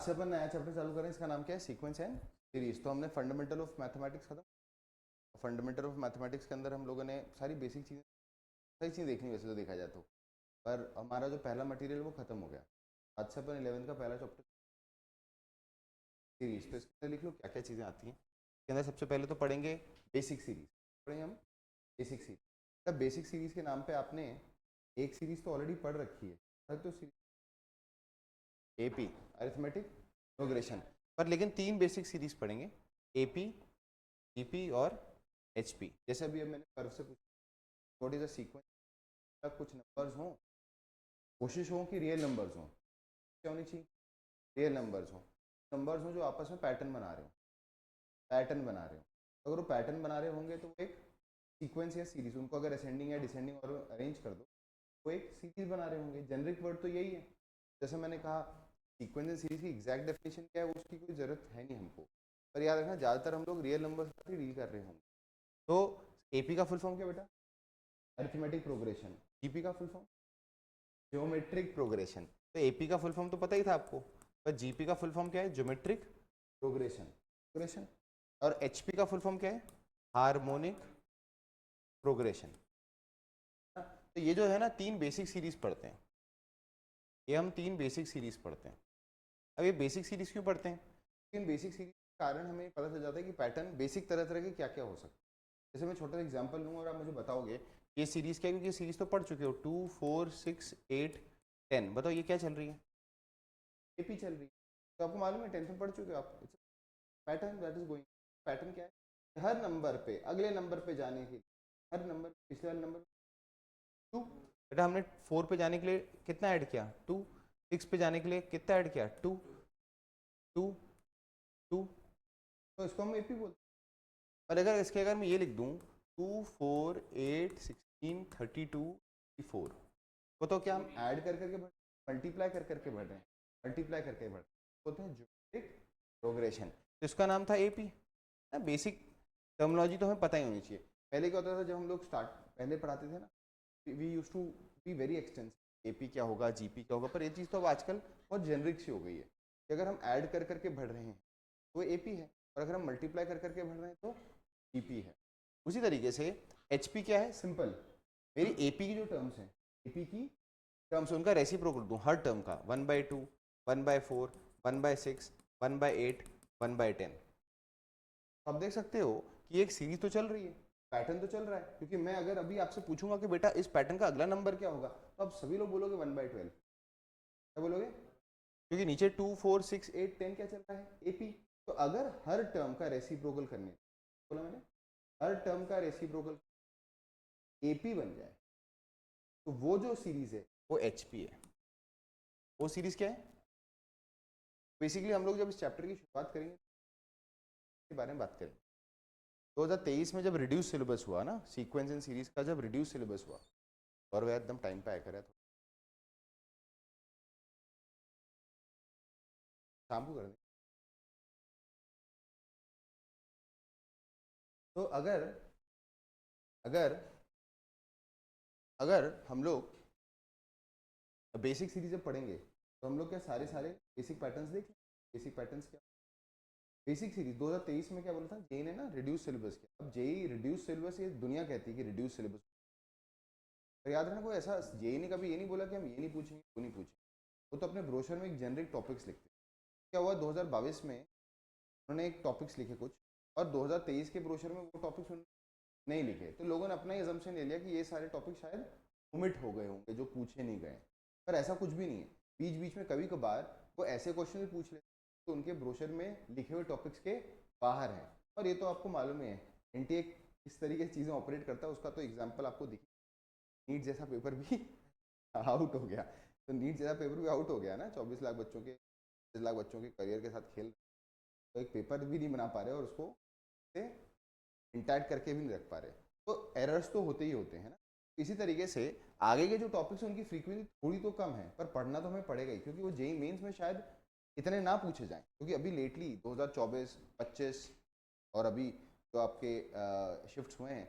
से अपन नया चैप्टर चालू करें, इसका नाम क्या है? Sequence and series. तो हमने फंडामेंटल ऑफ मैथमेटिक्स खत्म। फंडामेंटल ऑफ मैथमेटिक्स के अंदर हम लोगों ने सारी बेसिक चीज़ें, सारी चीज़ें देखनी वैसे तो देखा जाए तो, पर हमारा जो पहला मटेरियल वो खत्म हो गया। आज से अपन 11th का पहला चैप्टर सीरीज। तो इसके अंदर लिख लो क्या क्या चीज़ें आती हैं। इसके अंदर सबसे पहले तो पढ़ेंगे बेसिक सीरीज। पढ़ेंगे हम बेसिक सीरीज। तब बेसिक सीरीज के नाम पे आपने एक सीरीज तो ऑलरेडी पढ़ रखी है, तो सीरीज एपी अरिथमेटिक प्रोग्रेशन पर, लेकिन तीन बेसिक सीरीज पढ़ेंगे, एपी, जीपी और एचपी। जैसे अभी अब मैंने कर्व से पूछा व्हाट इज अ सीक्वेंस, कुछ नंबर्स हों, कोशिश हो कि रियल नंबर्स हों। क्या होनी चाहिए? रियल नंबर्स हों। नंबर्स हों जो आपस में पैटर्न बना रहे हो, पैटर्न बना रहे हो। अगर वो पैटर्न बना रहे होंगे तो वो एक सीक्वेंस या सीरीज, उनको अगर असेंडिंग या डिसेंडिंग और अरेंज कर दो वो एक सीरीज बना रहे होंगे। जेनरिक वर्ड तो यही है। जैसे मैंने कहा सीक्वेंस एंड सीरीज की एग्जैक्ट डेफिनेशन क्या है उसकी कोई ज़रूरत है नहीं हमको, पर याद रखना ज़्यादातर हम लोग रियल नंबर से डील कर रहे होंगे। तो एपी का फुल फॉर्म क्या बेटा? Arithmetic progression. जीपी का फुल फॉर्म ज्योमेट्रिक प्रोग्रेशन। तो एपी का फुल फॉर्म तो पता ही था आपको, पर जीपी का फुल फॉर्म क्या है? Geometric progression. और एचपी का फुल फॉर्म क्या है? Harmonic progression. तो ये जो है ना तीन बेसिक सीरीज पढ़ते हैं, ये हम तीन बेसिक सीरीज पढ़ते हैं। अब ये बेसिक सीरीज क्यों पढ़ते हैं? इन बेसिक सीरीज के कारण हमें पता चल जाता है कि पैटर्न बेसिक तरह तरह के क्या क्या हो सकते हैं। जैसे मैं छोटा एग्जांपल लूँगा और आप मुझे बताओगे ये सीरीज क्या है, क्योंकि ये सीरीज तो पढ़ चुके हो, 2 4 6 8 10। बताओ ये क्या चल रही है? एपी चल रही है। तो आपको मालूम है 10th में पढ़ चुके हो आप, pattern that is going. Pattern क्या है? हर नंबर पे अगले नंबर पे जाने के लिए, हर नंबर पिछले वाले नंबर 2, बेटा हमने 4 पे जाने के लिए कितना ऐड किया? 2। 6 पे जाने के लिए कितना ऐड किया? 2 2 2। तो इसको हम एपी बोलते हैं। पर अगर मैं ये लिख दूं 2 4 8 16 32 4, वो तो क्या हम ऐड कर करके बढ़, मल्टीप्लाई कर करके बढ़ रहे हैं, मल्टीप्लाई करके बढ़ रहे हैं, बोलते हैं ज्योमेट्रिक प्रोग्रेशन। तो इसका नाम था एपी। बेसिक टर्मिनोलॉजी तो हमें पता ही होनी चाहिए। पहले क्या होता था जब हम लोग स्टार्ट पहले पढ़ाते थे ना, we use to be very extensive, AP क्या होगा, जीपी क्या होगा, पर ये चीज़ तो अब आजकल बहुत जेनरिक सी हो गई है कि अगर हम ऐड कर करके बढ़ रहे हैं तो एपी है, और अगर हम मल्टीप्लाई कर करके बढ़ रहे हैं तो जीपी है। उसी तरीके से एचपी क्या है? सिंपल, मेरी एपी की जो टर्म्स हैं, एपी की टर्म्स उनका रेसिप्रोकल दूं हर टर्म का, 1/2 1/4 1/6 1/8 1/10। तो आप देख सकते हो कि एक सीरीज तो चल रही है, पैटर्न तो चल रहा है। क्योंकि मैं अगर अभी आपसे पूछूंगा कि बेटा इस पैटर्न का अगला नंबर क्या होगा, तो आप सभी लोग बोलोगे 1/12। क्या बोलोगे? क्योंकि नीचे 2 4 6 8 10 क्या चल रहा है? एपी। तो अगर हर टर्म का रेसिप्रोकल करने, बोला मैंने, हर टर्म का रेसिप्रोकल एपी बन जाए तो वो जो सीरीज है वो एचपी है। वो सीरीज क्या है? बेसिकली हम लोग जब इस चैप्टर की शुरुआत करेंगे के बारे में बात करें। 2023 में जब रिड्यूस सिलेबस हुआ ना, सीक्वेंस एंड सीरीज का जब रिड्यूस सिलेबस हुआ, और वह एकदम टाइम पे आया करे तो शाम को कर दें। तो अगर अगर अगर हम लोग बेसिक सीरीज जब पढ़ेंगे तो हम लोग क्या सारे सारे बेसिक पैटर्न्स देख, बेसिक पैटर्न्स क्या? बेसिक सीरीज 2023 में क्या बोला था जेई ने ना, रिड्यूस सिलेबस किया। अब जेई रिड्यूस सिलेबस, ये दुनिया कहती है कि रिड्यूस सिलेबस, तो याद रखना कोई ऐसा जेई ने कभी ये नहीं बोला कि हम ये नहीं पूछेंगे वो नहीं पूछेंगे। वो तो अपने ब्रोशर में एक जेनरिक टॉपिक्स लिखते हैं। क्या हुआ 2022 में उन्होंने एक टॉपिक्स लिखे कुछ, और 2023 के ब्रोशर में वो टॉपिक्स नहीं लिखे, तो लोगों ने अपना ही अजम्पशन ले लिया कि ये सारे टॉपिक शायद ओमिट हो गए होंगे जो पूछे नहीं गए। पर ऐसा कुछ भी नहीं है। बीच बीच में कभी कभार वो ऐसे क्वेश्चन भी पूछ लेते तो उनके ब्रोशर में लिखे हुए टॉपिक्स के बाहर हैं। और ये तो आपको मालूम ही है एनटीए किस तरीके से चीज़ें ऑपरेट करता है, उसका तो एग्जाम्पल आपको दिख, नीट जैसा पेपर भी आउट हो गया। तो नीट जैसा पेपर भी आउट हो गया ना, 24 लाख बच्चों के, 25 लाख बच्चों के करियर के साथ खेल, तो एक पेपर भी नहीं बना पा रहे और उसको इंटैक्ट करके भी नहीं रख पा रहे। तो एरर्स तो होते ही होते हैं ना। इसी तरीके से आगे के जो टॉपिक्स हैं उनकी फ्रीक्वेंसी थोड़ी तो कम है, पर पढ़ना तो हमें पड़ेगा ही, क्योंकि वो जेई मेंस में शायद इतने ना पूछे जाएं। क्योंकि अभी लेटली 2024 25 और अभी जो आपके शिफ्ट्स हुए हैं,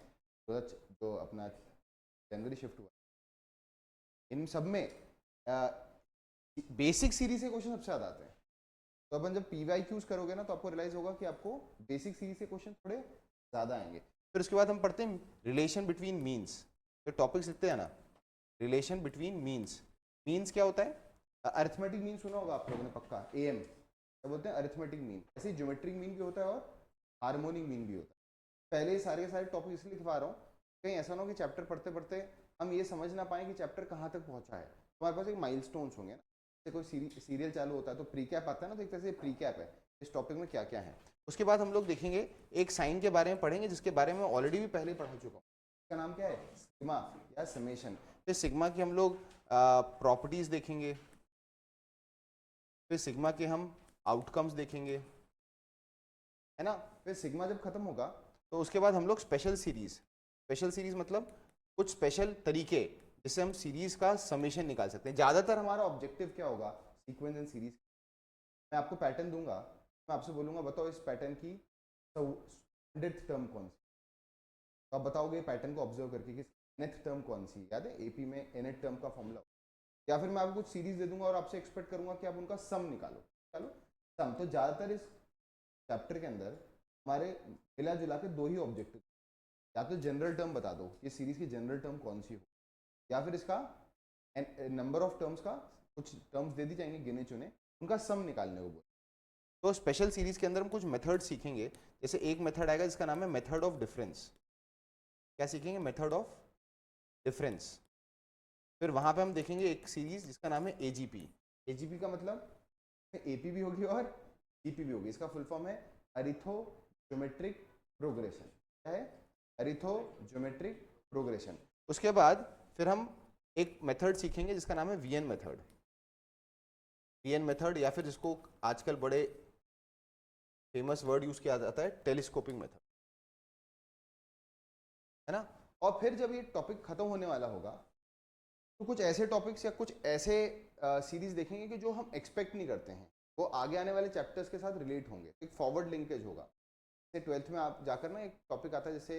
जो अपना जनवरी शिफ्ट हुआ, इन सब में बेसिक सीरीज के क्वेश्चन सबसे ज़्यादा आते हैं। तो अपन जब PYQs करोगे ना तो आपको रियलाइज होगा कि आपको बेसिक सीरीज के क्वेश्चन थोड़े ज़्यादा आएंगे। फिर उसके बाद हम पढ़ते हैं रिलेशन बिटवीन मीन्स। तो टॉपिक्स लिखते हैं ना, रिलेशन बिटवीन मीन्स। मीन्स क्या होता है? अरिथमेटिक मीन सुना होगा आप लोगों ने पक्का, AM क्या बोलते हैं, अरिथमेटिक मीन। ऐसे ज्योमेट्रिक मीन भी होता है और हार्मोनिक मीन भी होता है। पहले सारे के सारे टॉपिक इसलिए लिखवा रहा हूँ, कहीं ऐसा ना हो कि चैप्टर पढ़ते पढ़ते हम ये समझ ना पाए कि चैप्टर कहाँ तक पहुँचा है। हमारे पास एक माइलस्टोन्स होंगे ना, जैसे कोई सीरियल चालू होता है तो प्री कैप आता है ना, तो एक तरह से प्री कैप है इस टॉपिक में क्या क्या है। उसके बाद हम लोग देखेंगे एक साइन के बारे में पढ़ेंगे जिसके बारे में ऑलरेडी भी पहले पढ़ चुका हूँ। इसका नाम क्या है? सिग्मा या समेशन। फिर सिग्मा की हम लोग प्रॉपर्टीज देखेंगे, फिर सिग्मा के हम आउटकम्स देखेंगे, है ना। फिर सिग्मा जब खत्म होगा तो उसके बाद हम लोग स्पेशल सीरीज मतलब कुछ स्पेशल तरीके जिससे हम सीरीज का समेशन निकाल सकते हैं। ज़्यादातर हमारा ऑब्जेक्टिव क्या होगा? Sequence and series. मैं आपको पैटर्न दूंगा, मैं आपसे बोलूंगा बताओ इस पैटर्न की 100th टर्म कौन सी, तो आप बताओगे पैटर्न को ऑब्जर्व करके कि nth टर्म कौन सी। याद है AP में nth टर्म का फॉर्मूला। या फिर मैं आपको कुछ सीरीज दे दूंगा और आपसे एक्सपेक्ट करूंगा कि आप उनका सम निकालो। चलो सम, तो ज़्यादातर इस चैप्टर के अंदर हमारे मिला जुला के दो ही ऑब्जेक्टिव, या तो जनरल टर्म बता दो ये सीरीज की जनरल टर्म कौन सी हो, या फिर इसका नंबर ऑफ टर्म्स का कुछ टर्म्स दे दी जाएंगे गिने चुने, उनका सम निकालने को बोल। तो स्पेशल सीरीज के अंदर हम कुछ मेथड सीखेंगे। जैसे एक मेथड आएगा जिसका नाम है मेथड ऑफ डिफरेंस। क्या सीखेंगे? Method of difference. फिर वहां पे हम देखेंगे एक सीरीज जिसका नाम है AGP। AGP का मतलब AP भी होगी और GP भी होगी। इसका फुल फॉर्म है अरिथोज्योमेट्रिक प्रोग्रेशन। क्या है? अरिथोज्योमेट्रिक प्रोग्रेशन। उसके बाद फिर हम एक मेथड सीखेंगे जिसका नाम है VN मेथड। VN मेथड, या फिर जिसको आजकल बड़े फेमस वर्ड यूज किया जाता है टेलीस्कोपिक मेथड, है ना। और फिर जब ये टॉपिक खत्म होने वाला होगा तो कुछ ऐसे टॉपिक्स या कुछ ऐसे सीरीज देखेंगे कि जो हम एक्सपेक्ट नहीं करते हैं, वो आगे आने वाले चैप्टर्स के साथ रिलेट होंगे, एक फॉरवर्ड लिंकेज होगा। जैसे 12th में आप जाकर ना एक टॉपिक आता है जैसे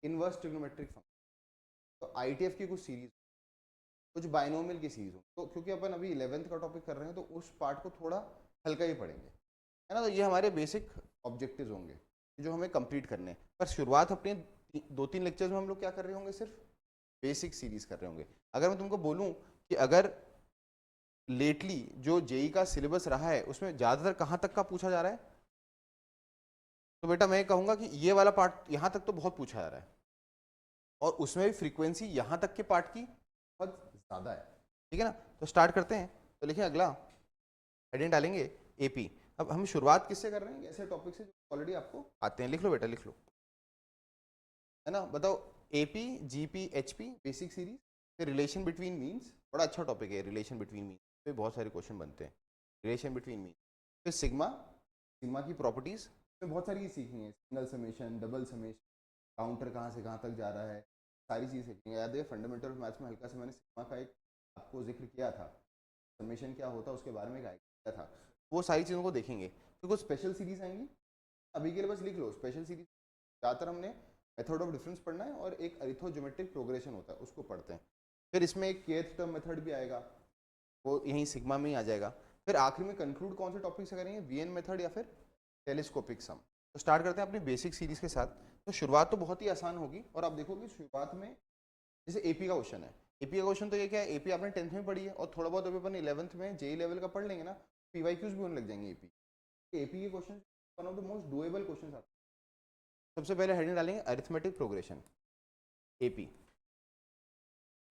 इनवर्स ट्रिग्नोमेट्रिक फंक्शन, तो ITF की कुछ सीरीज, कुछ बाइनोमियल की सीरीज हो, तो क्योंकि अपन अभी 11th का टॉपिक कर रहे हैं तो उस पार्ट को थोड़ा हल्का ही पढ़ेंगे, है ना। तो ये हमारे बेसिक ऑब्जेक्टिव्स होंगे जो हमें कंप्लीट करने हैं। पर शुरुआत अपने 2-3 लेक्चर्स में हम लोग क्या कर रहे होंगे? सिर्फ बेसिक सीरीज कर रहे होंगे। अगर मैं तुमको बोलूं कि अगर लेटली जो JEE का सिलेबस रहा है उसमें ज़्यादातर कहाँ तक का पूछा जा रहा है, तो बेटा मैं कहूँगा कि ये वाला पार्ट यहाँ तक तो बहुत पूछा जा रहा है, और उसमें भी फ्रीक्वेंसी यहाँ तक के पार्ट की बहुत ज़्यादा है। ठीक है ना। तो स्टार्ट करते हैं। तो लिखिए अगला हेडिंग डालेंगे AP। अब हम शुरुआत किससे कर रहे हैं? ऐसे टॉपिक से जो ऑलरेडी आपको आते हैं। लिख लो बेटा, लिख लो, है ना। बताओ AP GP HP basic series. फिर रिलेशन बिटवीन मीन्स, बड़ा अच्छा टॉपिक है रिलेशन बिटवीन मीन्स, पे बहुत सारे क्वेश्चन बनते हैं। Relation between means. फिर सिग्मा, सिग्मा की प्रॉपर्टीज में बहुत सारी सीखनी है, single summation, double summation, counter कहाँ से कहाँ तक जा रहा है, सारी चीज़ सीखेंगे। याद है फंडामेंटल मैथ्स में हल्का से मैंने सिग्मा का एक आपको जिक्र किया था, समेशन क्या होता है उसके बारे में गाइड किया था। वो सारी चीज़ों को देखेंगे। तो कुछ स्पेशल सीरीज आएंगी, अभी के लिए बस लिख लो स्पेशल सीरीज। ज़्यादातर हमने मेथड ऑफ डिफरेंस पढ़ना है और एक अरिथोज्योमेट्रिक प्रोग्रेशन होता है उसको पढ़ते हैं। फिर इसमें एक kth टर्म मेथड भी आएगा, वो यहीं सिग्मा में ही आ जाएगा। फिर आखिर में कंक्लूड कौन से टॉपिक से करेंगे? VN मेथड या फिर टेलीस्कोपिक सम। तो स्टार्ट करते हैं अपनी बेसिक सीरीज के साथ। तो शुरुआत तो बहुत ही आसान होगी और आप देखोगे शुरुआत में जैसे AP का क्वेश्चन है। AP का क्वेश्चन तो ये क्या है? AP आपने 10th में पढ़ी है और थोड़ा बहुत अभी अपन 11th में JEE लेवल का पढ़ लेंगे ना, PYQs भी होने लग जाएंगे AP। AP के question one of the most doable question आते हैं। सबसे पहले हेडिंग डालेंगे अरिथमेटिक प्रोग्रेशन AP।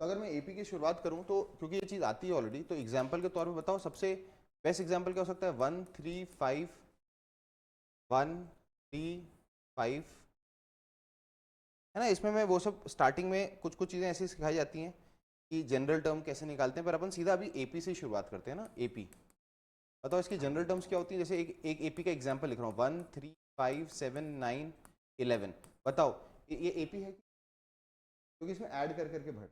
तो अगर मैं AP की शुरुआत करूं तो क्योंकि ये चीज़ आती है ऑलरेडी, तो एग्जाम्पल के तौर पे बताओ सबसे बेस्ट एग्जाम्पल क्या हो सकता है? 1 3 5 1 3 5, है ना। इसमें मैं वो सब स्टार्टिंग में कुछ कुछ चीज़ें ऐसी सिखाई जाती हैं कि जनरल टर्म कैसे निकालते हैं, पर अपन सीधा अभी AP से शुरुआत करते हैं ना। AP बताओ इसकी जनरल टर्म्स क्या होती है? जैसे एक AP का एग्जाम्पल लिख रहा हूँ, 1 3 5 7 9 11। बताओ ये AP है क्योंकि इसमें ऐड कर करके भर,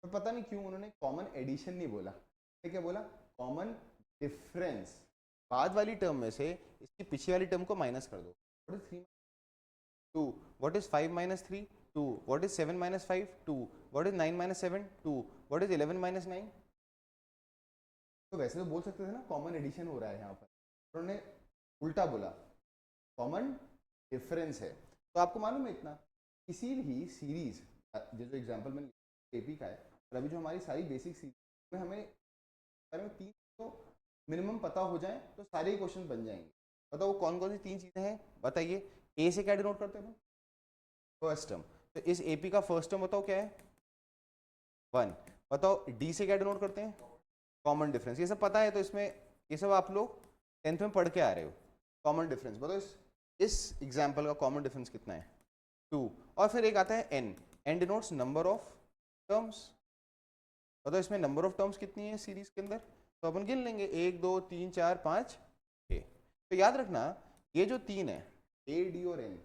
तो पता नहीं क्यों उन्होंने कॉमन एडिशन नहीं बोला, क्या बोला? Common difference. बाद वाली टर्म में से इसकी पिछली वाली टर्म को माइनस कर दो। What is 3 2, what is 5 minus 3 2, what is 7 minus 5 2, what is 9 minus 7 2, what is 11 minus 9। तो वैसे तो बोल सकते थे ना कॉमन एडिशन हो रहा है यहाँ पर, उन्होंने उल्टा बोला, कॉमन डिफरेंस है। तो आपको मालूम है इतना, किसी भी सीरीज, जो एग्जांपल मैंने एपी का है, और अभी जो हमारी सारी बेसिक सीरीज में हमें बारे में 3 तो मिनिमम पता हो जाए तो सारे ही क्वेश्चन बन जाएंगे। बताओ वो कौन कौन सी 3 चीजें हैं, बताइए। ए से क्या डिनोट करते हैं, फर्स्ट टर्म। तो इस एपी का फर्स्ट टर्म बताओ क्या है, 1। बताओ डी से क्या डिनोट करते हैं, कॉमन डिफरेंस। ये सब पता है, तो इसमें ये सब आप लोग 10th में पढ़ के आ रहे हो। कॉमन डिफरेंस बताओ, इस एग्जाम्पल का कॉमन डिफरेंस कितना है, 2। और फिर एक आता है n, n denotes number of terms. बताओ इसमें नंबर ऑफ टर्म्स कितनी है सीरीज के अंदर, तो अपन गिन लेंगे 1 2 3 4 5 6। तो याद रखना ये जो 3 है, ए डी और एन,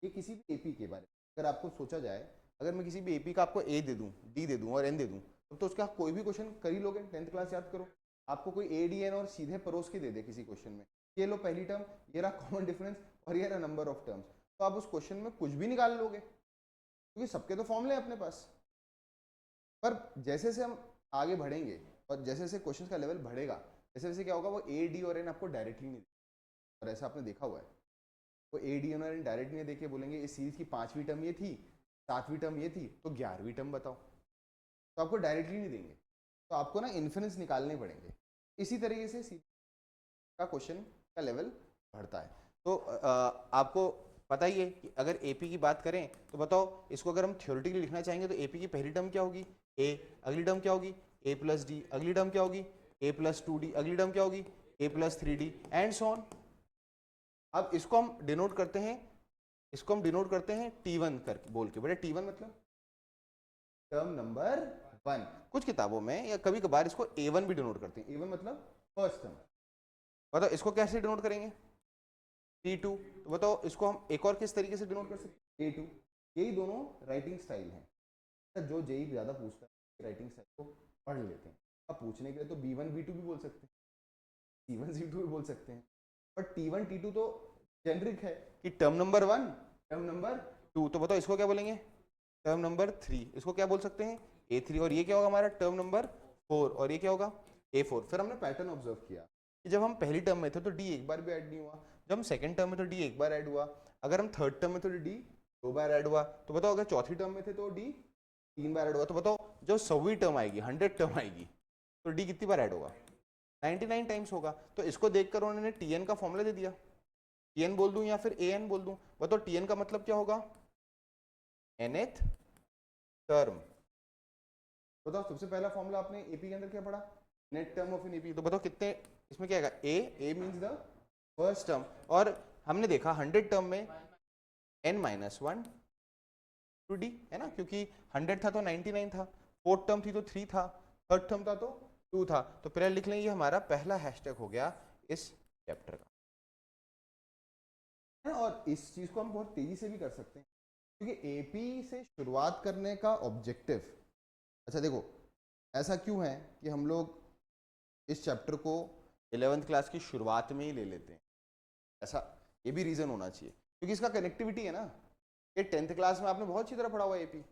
ये किसी भी एपी के बारे में अगर आपको सोचा जाए, अगर मैं किसी भी एपी का आपको ए दे दूं, डी दे दूं और एन दे दूं, तो उसका कोई भी क्वेश्चन कर ही लोगे। 10th क्लास याद करो, आपको कोई ए डी एन और सीधे परोस के दे दे किसी क्वेश्चन में, ये लो पहली टर्म, ये रहा कॉमन डिफरेंस और ये रहा नंबर ऑफ टर्म्स, तो आप उस क्वेश्चन में कुछ भी निकाल लोगे, क्योंकि सबके तो फॉर्मूले हैं अपने पास। पर जैसे जैसे हम आगे बढ़ेंगे और जैसे जैसे क्वेश्चन का लेवल बढ़ेगा, वैसे वैसे क्या होगा, वो ए डी और एन आपको डायरेक्टली नहीं, और ऐसा आपने देखा हुआ है, वो ए डी और एन डायरेक्ट नहीं देखे बोलेंगे इस सीरीज की 5वीं टर्म ये थी, 7वीं टर्म ये थी, तो 11वीं टर्म बताओ, तो आपको डायरेक्टली नहीं देंगे, तो आपको ना इन्फरेंस निकालने पड़ेंगे। इसी तरीके से सीरीज का क्वेश्चन का लेवल बढ़ता है। तो आपको पता ही है कि अगर एपी की बात करें तो बताओ इसको अगर हम थ्योरेटिकली लिखना चाहेंगे तो एपी की पहली टर्म क्या होगी, ए, अगली टर्म क्या होगी, ए प्लस डी, अगली टर्म क्या होगी, ए प्लस 2डी, अगली टर्म क्या होगी, ए प्लस 3डी एंड सो ऑन। अब इसको हम डिनोट करते हैं, इसको हम डिनोट करते हैं T1 करके बोल के, बेटा T1 मतलब टर्म नंबर 1। कुछ किताबों में या कभी कभार इसको A1 भी डिनोट करते हैं, A1 मतलब फर्स्ट टर्म। बताओ इसको कैसे डिनोट करेंगे, T2। तो बताओ इसको हम एक और किस तरीके से डिनोट कर सकते हैं, A2। यही दोनों राइटिंग स्टाइल हैं, जो जेई ज्यादा पूछता है राइटिंग स्टाइल को पढ़ लेते हैं। अब पूछने के लिए तो B1 B2 भी बोल सकते हैं, C1 C2 भी बोल सकते हैं, बट T1 T2 तो जेनरिक है कि टर्म नंबर 1 टर्म नंबर 2। तो बताओ इसको क्या बोलेंगे, टर्म नंबर 3। इसको क्या बोल सकते हैं, A3। और ये क्या होगा हमारा टर्म नंबर 4, और ये क्या होगा A4। फिर हमने पैटर्न ऑब्जर्व किया कि जब हम पहली टर्म में थे तो डी एक बार भी ऐड नहीं हुआ, जब हम सेकंड टर्म में तो डी एक बार ऐड हुआ, अगर हम थर्ड टर्म में तो डी 2 बार ऐड हुआ, तो बताओ अगर चौथी टर्म में थे तो डी 3 बार ऐड हुआ, तो बताओ जो 100वीं टर्म आएगी, 100 टर्म आएगी, तो डी कितनी बार ऐड होगा, 99 टाइम्स होगा। तो इसको देखकर उन्होंने टीएन का फॉर्मूला दे दिया, टीएन बोल दूं या फिर एएन बोल दूं, बताओ टीएन का मतलब क्या होगा, nth टर्म। बताओ सबसे पहला फॉर्मूला आपने एपी के अंदर क्या पढ़ा, net term of an AP. तो बताओ कितने इसमें क्या आएगा, ए मींस द फर्स्ट टर्म, और हमने देखा 100 टर्म में n-1 टू डी है ना, क्योंकि 100 था तो 99 था, फोर्थ टर्म थी तो 3 था, थर्ड टर्म था तो 2 था। तो पहले लिख लेंगे हमारा पहला हैशटैग हो गया इस चैप्टर का, और इस चीज को हम बहुत तेजी से भी कर सकते हैं, क्योंकि एपी से शुरुआत करने का ऑब्जेक्टिव, अच्छा देखो ऐसा क्यों है कि हम लोग इस चैप्टर को 11th क्लास की शुरुआत में ही ले लेते हैं, ऐसा ये भी रीजन होना चाहिए, क्योंकि इसका कनेक्टिविटी है ना, ये 10th क्लास में आपने बहुत अच्छी तरह पढ़ा हुआ है एपी,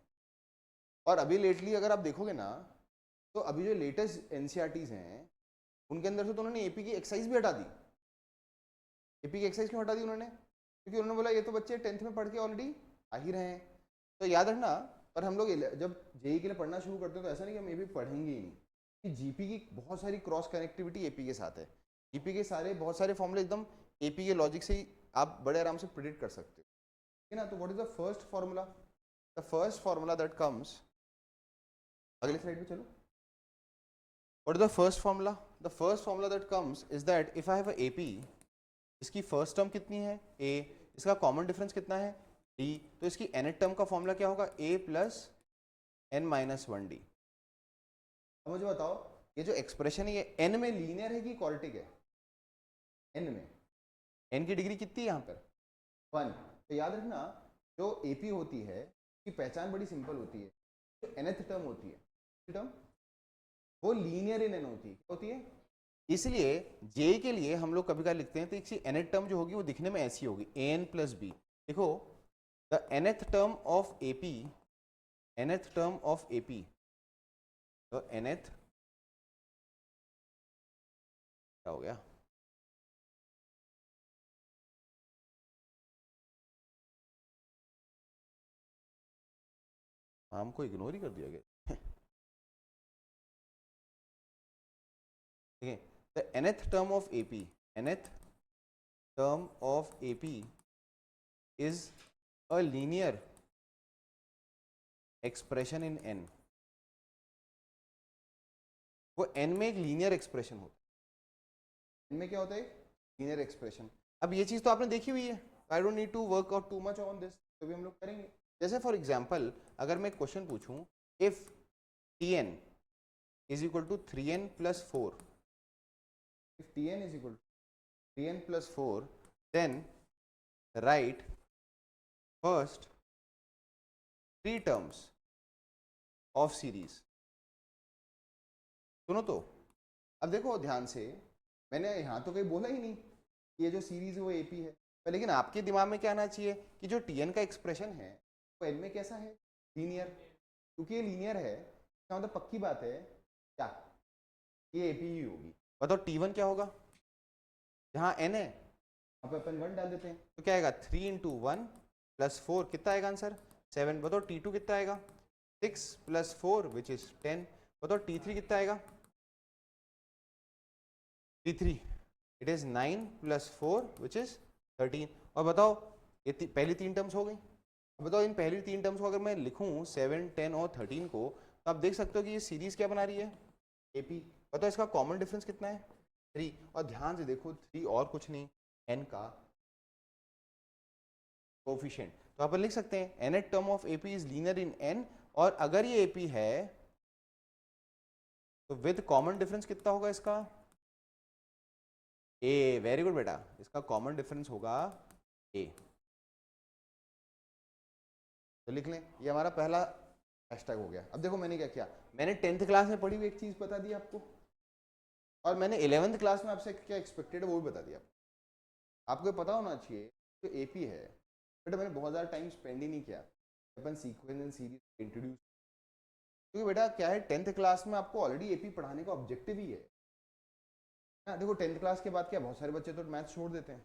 और अभी लेटली अगर आप देखोगे ना, तो अभी जो लेटेस्ट एनसीईआरटीज हैं उनके अंदर से तो उन्होंने एपी की एक्सरसाइज भी हटा दी। एपी की एक्सरसाइज क्यों हटा दी उन्होंने, क्योंकि उन्होंने बोला ये तो बच्चे 10th में पढ़ के ऑलरेडी आ ही रहे हैं। तो याद रखना, पर हम लोग जब जेई के लिए पढ़ना शुरू करते हैं तो ऐसा नहीं कि हम एपी पढ़ेंगे ही नहीं, कि जीपी की बहुत सारी क्रॉस कनेक्टिविटी एपी के साथ है, जीपी के सारे बहुत सारे फॉर्मूले एकदम एपी के लॉजिक से ही आप बड़े आराम से प्रिडिक्ट कर सकते हो, ठीक है ना। तो what is the first formula, the first formula that comes, अगले स्लाइड पे चलो। What is the first formula, the first formula that comes is that if I have a AP, इसकी फर्स्ट टर्म कितनी है a, इसका common difference कितना है d, तो इसकी nth टर्म का फॉर्मूला क्या होगा, a प्लस n-1d। अब मुझे बताओ ये जो एक्सप्रेशन है ये n में लीनियर है कि क्वाड्रेटिक है, n में, n की डिग्री कितनी है यहाँ पर 1। तो याद रखना जो AP होती है की पहचान बड़ी सिंपल होती है, जो nth टर्म होती है टर्म वो लीनियर इन n होती है, इसलिए जे के लिए हम लोग कभी कभी लिखते हैं तो इसकी nth टर्म जो होगी वो दिखने में ऐसी होगी an प्लस बी। देखो the nth term of AP, nth term of AP, तो nth क्या हो गया, नाम को इग्नोर ही कर दिया गया। ठीक है, the nth term of AP, nth term of AP is a linear expression in n। वो n में एक लीनियर एक्सप्रेशन होता है। n में क्या होता है? Linear expression. अब ये चीज तो आपने देखी हुई है, I don't need to work out too much on this, तो भी हम लोग करेंगे। जैसे फॉर एग्जांपल अगर मैं क्वेश्चन पूछूं, if Tn is equal to 3n plus 4, if Tn is equal to 3n plus 4, then write first 3 terms of series. सुनो तो, अब देखो ध्यान से, मैंने यहाँ तो कहीं बोला ही नहीं ये जो सीरीज है वो AP है, पर लेकिन आपके दिमाग में क्या आना चाहिए कि जो Tn का एक्सप्रेशन है वो n में कैसा है? लीनियर। क्योंकि ये लीनियर है, क्या मतलब पक्की बात है क्या ये AP ही होगी। बताओ T1 क्या होगा? जहाँ n है वहाँ पे अपन 1 डाल देते हैं, तो क्या आएगा? 3 इंटू 1 प्लस 4, कितना आएगा आंसर? 7। बताओ T2 कितना आएगा? 6 प्लस 4 विच इज 10। बताओ T3 कितना आएगा? T3 it is 9 plus 4 which is 13। और बताओ ये पहली 3 टर्म्स हो गई। अब बताओ इन पहली 3 टर्म्स को अगर मैं लिखूं 7, 10 और 13 को, तो आप देख सकते हो कि ये सीरीज क्या बना रही है? AP। बताओ इसका कॉमन डिफरेंस कितना है? 3। और ध्यान से देखो 3 और कुछ नहीं, n का कोफिशिएंट। तो अपन लिख सकते हैं nth term of AP is linear in n, और अगर ये AP है तो विद कॉमन डिफरेंस कितना होगा इसका? A। वेरी गुड बेटा, इसका कॉमन डिफरेंस होगा A। तो लिख लें, ये हमारा पहला हैशटैग हो गया। अब देखो मैंने क्या किया, मैंने 10th क्लास में पढ़ी हुई एक चीज बता दी आपको, और मैंने 11th क्लास में आपसे क्या एक्सपेक्टेड है वो भी बता दिया। आपको पता होना चाहिए जो AP है, बेटा मैंने बहुत ज़्यादा टाइम स्पेंड ही नहीं किया अपन सीक्वेंस एंड सीरीज इंट्रोड्यूस, क्योंकि बेटा क्या है 10th क्लास में आपको ऑलरेडी AP पढ़ाने का ऑब्जेक्टिव ही है ना। देखो 10th क्लास के बाद क्या बहुत सारे बच्चे तो मैथ्स छोड़ देते हैं,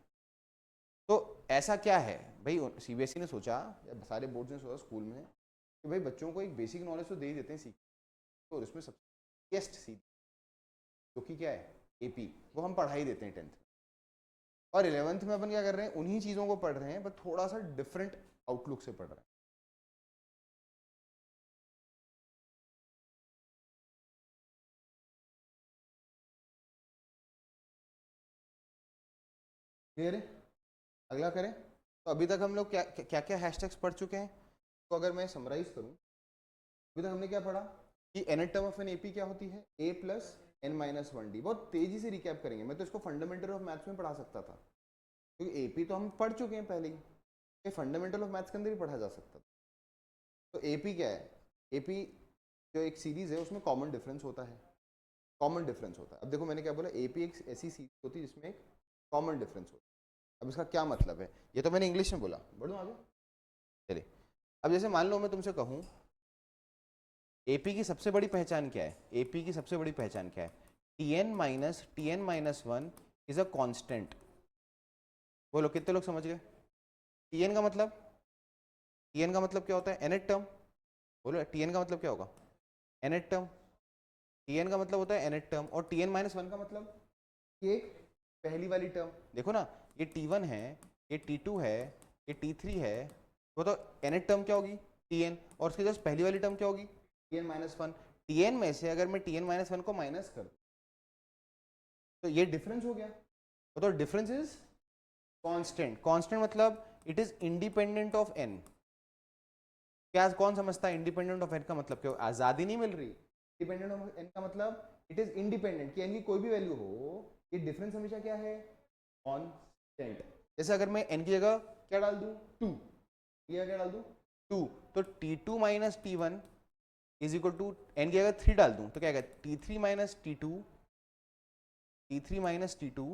तो ऐसा क्या है भाई, CBSE ने सोचा या सारे बोर्ड ने सोचा स्कूल में कि भाई बच्चों को एक बेसिक नॉलेज तो दे ही देते हैं सीख, तो उसमें सबसे बेस्ट सीरीज जो कि क्या है AP, वो हम पढ़ा ही देते हैं 10th। और 11th में अपन क्या कर रहे हैं, उन्हीं चीज़ों को पढ़ रहे हैं बट थोड़ा सा डिफरेंट आउटलुक से पढ़ रहे हैं। क्लियर है? अगला करें। तो अभी तक हम लोग क्या क्या क्या हैशटैग्स पढ़ चुके हैं? तो अगर मैं समराइज करूं, अभी तक हमने क्या पढ़ा कि nth term of an AP क्या होती है? A plus n minus 1D। बहुत तेजी से रिकैप करेंगे, मैं तो इसको फंडामेंटल ऑफ मैथ्स में पढ़ा सकता था, क्योंकि AP तो हम पढ़ चुके हैं पहले ही, ये फंडामेंटल ऑफ मैथ्स के अंदर भी पढ़ा जा सकता था। तो AP क्या है? AP जो एक सीरीज है उसमें कॉमन डिफरेंस होता है, कॉमन डिफरेंस होता है। अब देखो मैंने क्या बोला, AP एक ऐसी सीरीज होती है जिसमें एक कॉमन डिफरेंस होता है। अब इसका क्या मतलब है, ये तो मैंने इंग्लिश में बोला, बढ़ो आगे। चलिए, अब जैसे मान लो मैं तुमसे कहूँ AP की सबसे बड़ी पहचान क्या है? AP की सबसे बड़ी पहचान क्या है? Tn minus 1 is a constant. बोलो कितने लोग समझ गए? Tn का मतलब, Tn का मतलब क्या होता है? nth term. बोलो Tn का मतलब क्या होगा? nth term. Tn का मतलब होता है nth टर्म, और Tn माइनस 1 का मतलब ये पहली वाली टर्म। देखो ना, ये T1 है, ये T2 है, ये T3 है, वो तो nth टर्म क्या होगी? Tn। और उसके जस्ट पहली वाली टर्म क्या होगी? Tn minus 1। Tn में से अगर मैं Tn माइनस 1 को माइनस कर, तो ये डिफरेंस हो गया। तो डिफरेंस इज कांस्टेंट। कांस्टेंट मतलब it is independent of n। क्या कौन समझता है इंडिपेंडेंट ऑफ n का मतलब क्या? आजादी नहीं मिल रही। इंडिपेंडेंट ऑफ n का मतलब इट इज इंडिपेंडेंट, कि n की कोई भी वैल्यू हो, ये डिफरेंस हमेशा क्या है? कांस्टेंट। जैसे अगर मैं n की जगह क्या डाल दूं? 2, ये क्या डाल दूं? 2, तो T2 minus T1 is equal to n की जगह 3 डाल दूं तो क्या आएगा? T3 minus T2, T3 minus T2,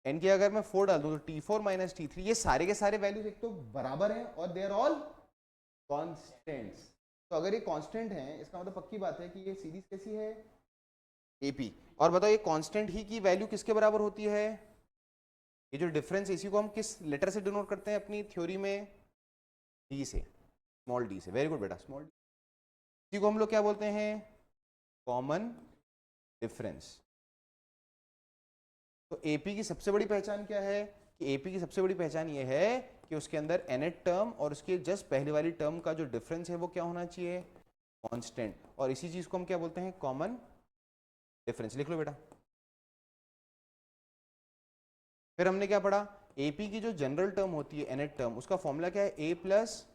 n की अगर मैं 4 डाल दूं तो T4 माइनस T3। ये सारे के सारे वैल्यूज एक तो बराबर हैं और दे आर ऑल कांस्टेंट्स। तो अगर ये कांस्टेंट हैं, इसका मतलब पक्की बात है कि ये सीरीज कैसी है? AP। और बताओ ये कांस्टेंट ही की वैल्यू किसके बराबर होती है? ये जो डिफरेंस, इसी को हम किस लेटर से डिनोट करते हैं अपनी थ्योरी में? D से। स्मॉल डी से। वेरी गुड बेटा, स्मॉल डी। इसी को हम लोग क्या बोलते हैं? Common difference. तो एपी की सबसे बड़ी पहचान क्या है? कि एपी की सबसे बड़ी पहचान ये है कि उसके अंदर nth टर्म और उसके जस्ट पहले वाली टर्म का जो डिफरेंस है वो क्या होना चाहिए? कांस्टेंट। और इसी चीज को हम क्या बोलते हैं? Common difference. लिख लो बेटा। फिर हमने क्या पढ़ा? एपी की जो जनरल टर्म होती है nth टर्म, उसका फॉर्मूला क्या है? a plus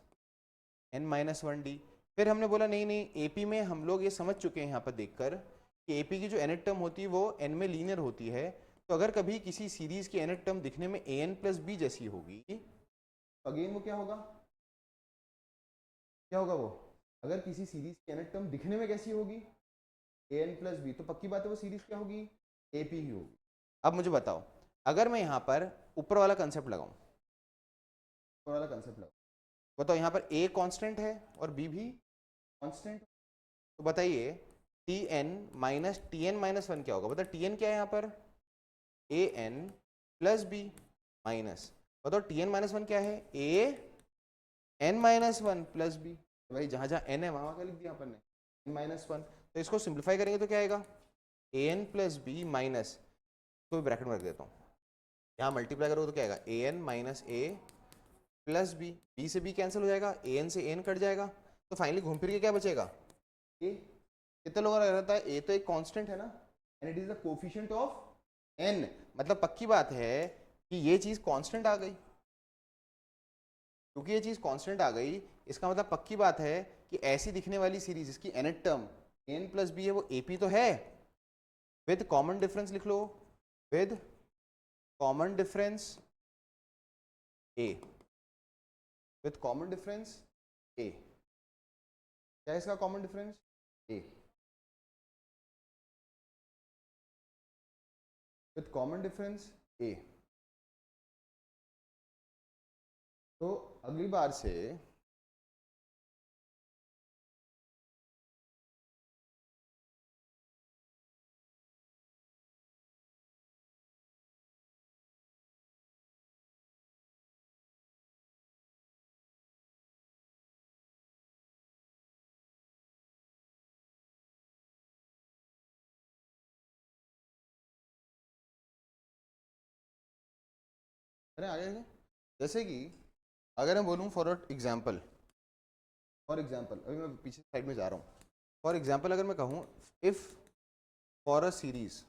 n minus one D. फिर हमने बोला नहीं नहीं, एपी में हम लोग ये समझ चुके हैं यहाँ पर देखकर कि एपी की जो nth टर्म होती है वो n में लीनियर होती है। तो अगर कभी किसी सीरीज की nth टर्म दिखने में an प्लस बी जैसी होगी तो अगेन वो क्या होगा? क्या होगा वो? अगर किसी सीरीज की nth टर्म दिखने में कैसी होगी? an प्लस बी, तो पक्की बात है वो सीरीज क्या होगी? एपी ही होगी। अब मुझे बताओ, अगर मैं यहाँ पर ऊपर वाला कंसेप्ट लगाऊं, ऊपर वाला कंसेप्ट लगाऊं, बताओ यहाँ पर a कांस्टेंट है और b भी कांस्टेंट, तो बताइए tn minus tn minus one क्या होगा? बताओ tn क्या है यहाँ पर? an प्लस बी माइनस, बताओ tn माइनस वन क्या है? a n minus one plus b. भाई जहाँ जहाँ n है वहाँ क्या लिख दिया अपन ने? n minus one. तो इसको सिंप्लीफाई करेंगे तो क्या आएगा? an प्लस बी माइनस, तो ब्रैकेट में रख देता हूँ, यहाँ मल्टीप्लाई करोगे तो क्या आएगा? an minus A plus b, b से बी कैंसिल हो जाएगा, an से an कट जाएगा, तो फाइनली घूम फिर के क्या बचेगा? a। कितने लोगों का रहता है? a तो एक कांस्टेंट है ना, and it is the coefficient of n। मतलब पक्की बात है कि ये चीज कांस्टेंट आ गई। क्योंकि ये चीज कांस्टेंट आ गई, इसका मतलब पक्की बात है कि ऐसी दिखने वाली सीरीज जिसकी nth term n plus B है वो AP तो है। विद कॉमन डिफरेंस लिख लो, with common difference A, with common difference A। क्या है इसका common difference? A। With common difference A। तो अगली बार से अरे आगे जैसे कि अगर मैं बोलूँ फॉर एग्जाम्पल, अभी मैं पीछे साइड में जा रहा हूँ। फॉर एग्जाम्पल अगर मैं कहूँ इफ फॉर अ सीरीज,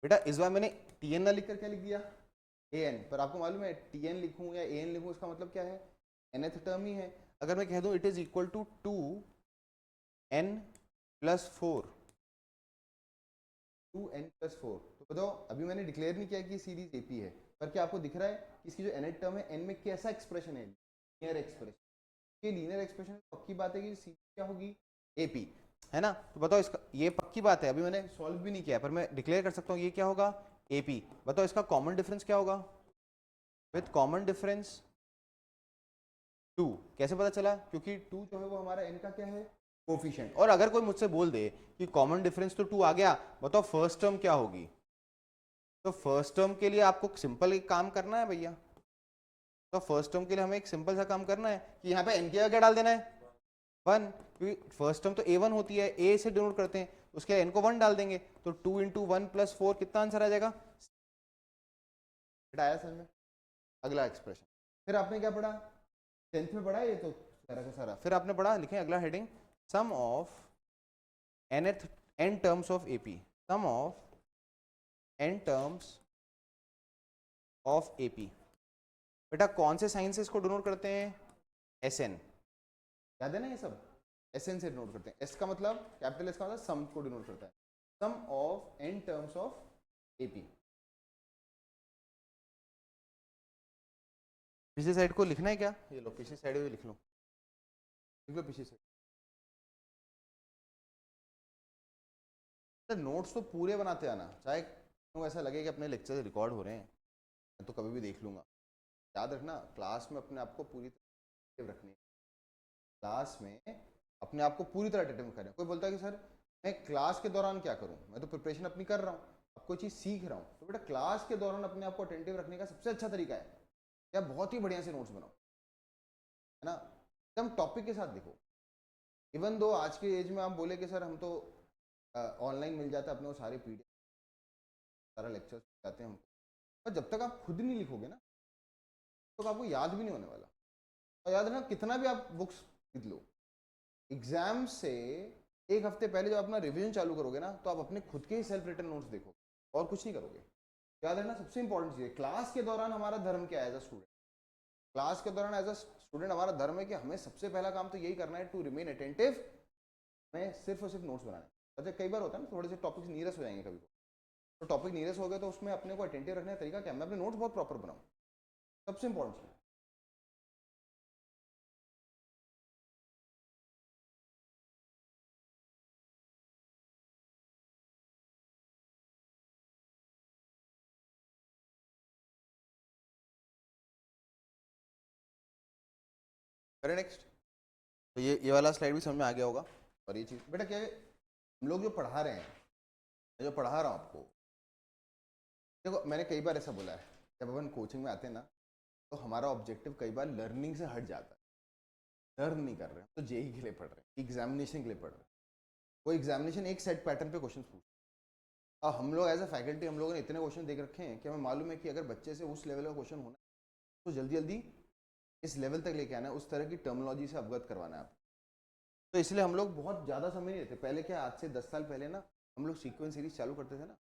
बेटा इस बार मैंने tn ना लिखकर क्या लिख दिया? an। पर आपको मालूम है tn लिखूं या an लिखूं इसका मतलब क्या है? nth टर्म ही है। अगर मैं कह दूं it is equal to 2n plus 4, 2n plus 4, तो बताओ अभी मैंने डिक्लेयर नहीं किया कि सीरीज एपी है, पर क्या आपको दिख रहा है कि इसकी जो nth टर्म है n में कैसा एक्सप्रेशन है? Linear expression. ये लीनियर एक्सप्रेशन पक्की बात है कि सीरीज क्या होगी? एपी, है ना? तो बताओ इसका, ये पक्की बात है, अभी मैंने सॉल्व भी नहीं किया पर मैं डिक्लेयर कर सकता हूँ ये क्या होगा? एपी। बताओ इसका कॉमन डिफरेंस क्या होगा? With common difference 2। कैसे पता चला? क्योंकि 2 जो है वो हमारा n का क्या है? कोफिशिएंट। और अगर कोई मुझसे बोल दे कि कॉमन डिफरेंस तो 2 आ गया, बताओ फर्स्ट टर्म क्या होगी? तो फर्स्ट टर्म के लिए आपको सिंपल एक काम करना है भैया, तो फर्स्ट टर्म के लिए हमें एक सिंपल सा काम करना है कि यहाँ पे n की जगह क्या डाल देना है? 1। क्योंकि फर्स्ट टर्म तो a1 होती है, a से डिनोट करते हैं, उसके n को 1 डाल देंगे, तो 2 इंटू 1 प्लस 4 कितना आंसर आ जाएगा? आया समझ में? अगला एक्सप्रेशन फिर आपने क्या पढ़ा? 10th में पढ़ा ये तो सारा का सारा। फिर आपने पढ़ा, लिखें अगला heading, sum of n terms of AP, sum of n terms of AP. बेटा कौन से साइन से इसको डिनोट करते हैं? SN। याद है ना ये सब? SN से डिनोट करते हैं। S का मतलब, कैपिटल S का मतलब सम को डिनोट करता है, sum of n terms of AP. पिछली साइड को लिखना है क्या? ये लो पिछली साइड भी लिख लो, लिख लो पिछली साइड। नोट्स तो पूरे बनाते आना, चाहे तो ऐसा लगे कि अपने लेक्चर रिकॉर्ड हो रहे हैं, मैं तो कभी भी देख लूंगा। याद रखना क्लास में अपने आप को पूरी तरह रखनी है, क्लास में अपने आप को पूरी तरह अटेंड करें। कोई बोलता है कि सर मैं क्लास के दौरान क्या करूं? मैं तो प्रिपरेशन अपनी कर रहा हूं, अब कोई चीज़ सीख रहा हूं, तो बेटा क्लास के दौरान अपने आप को अटेंटिव रखने का सबसे अच्छा तरीका है क्या? बहुत ही बढ़िया से नोट्स बनाओ। है ना, एकदम टॉपिक के साथ लिखो। इवन दो आज के एज में आप बोले कि सर हम तो ऑनलाइन मिल जाता है अपने को सारे पीडीएफ, सारा लेक्चर्स जाते हैं हमको, पर जब तक आप खुद नहीं लिखोगे ना तो आपको याद भी नहीं होने वाला। और याद रखना कितना भी आप बुक्स खरीद लो, एग्जाम से एक हफ्ते पहले जब अपना रिवीजन चालू करोगे ना तो आप अपने खुद के ही सेल्फ रिटन नोट्स देखोगे और कुछ नहीं करोगे। याद रखना सबसे इंपॉर्टेंट चीज़ है, क्लास के दौरान हमारा धर्म क्या है एज अ स्टूडेंट, क्लास के दौरान एज अ स्टूडेंट हमारा धर्म है कि हमें सबसे पहला काम तो यही करना है, टू रिमेन अटेंटिव, हमें सिर्फ और सिर्फ नोट्स बनाने। अच्छा कई बार होता है ना थोड़े से टॉपिक्स नीरस हो जाएंगे कभी को, तो टॉपिक नीरस हो गए तो उसमें अपने को अटेंटिव रखने का तरीका क्या है, मैं अपने नोट्स बहुत प्रॉपर बनाऊँ, सबसे इंपॉर्टेंट चीज़। करें नेक्स्ट। तो ये वाला स्लाइड भी समझ में आ गया होगा। और ये चीज़ बेटा क्या है, हम लोग जो पढ़ा रहे हैं, मैं जो पढ़ा रहा हूँ आपको, देखो मैंने कई बार ऐसा बोला है, जब अपन कोचिंग में आते हैं ना तो हमारा ऑब्जेक्टिव कई बार लर्निंग से हट जाता है, लर्न नहीं कर रहे हैं तो जेई के लिए पढ़ रहे हैं, एग्जामिनेशन के लिए पढ़ रहे हैं। वो एग्जामिनेशन एक सेट पैटर्न पे क्वेश्चन पूछ, अब हम लोग एज अ फैकल्टी हम लोगों ने इतने क्वेश्चन देख रखे हैं कि हमें मालूम है कि अगर बच्चे से उस लेवल का क्वेश्चन होना तो जल्दी जल्दी इस लेवल तक लेके आना है, उस तरह की टर्मिनोलॉजी से अवगत करवाना है आप। तो इसलिए हम लोग बहुत ज़्यादा समय नहीं देते। पहले क्या, आज से 10 साल पहले ना हम लोग सीक्वेंस सीरीज चालू करते थे ना,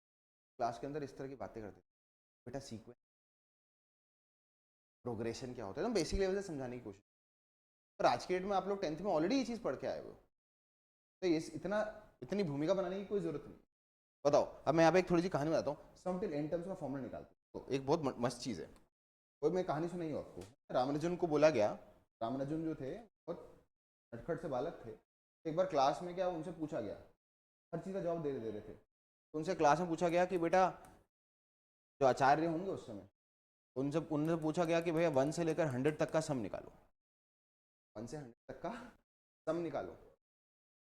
क्लास के अंदर इस तरह की बातें करते थे, बेटा सीक्वेंस प्रोग्रेशन क्या होता है, एकदम बेसिक लेवल से समझाने की कोशिश। पर आज के डेट में आप लोग 10th में ऑलरेडी ये चीज़ पढ़ के आए हो, तो ये इतनी भूमिका बनाने की कोई जरूरत नहीं। बताओ, अब मैं यहाँ पे एक थोड़ी सी कहानी बताता हूँ, सम टिल एन टर्म्स का फॉर्मूला निकालते हैं। तो एक बहुत मस्त चीज़ है, कोई मैं कहानी सुनाई हूँ आपको। रामानुजन को बोला गया, रामानुजन जो थे बहुत नटखट से बालक थे, एक बार क्लास में क्या उनसे पूछा गया, हर चीज़ का जवाब दे रहे थे, तो उनसे क्लास में पूछा गया कि बेटा, जो आचार्य होंगे उस समय, उनसे उनसे पूछा गया कि भैया 1 से लेकर 100 तक का सम निकालो, 1 से 100 तक का सम निकालो।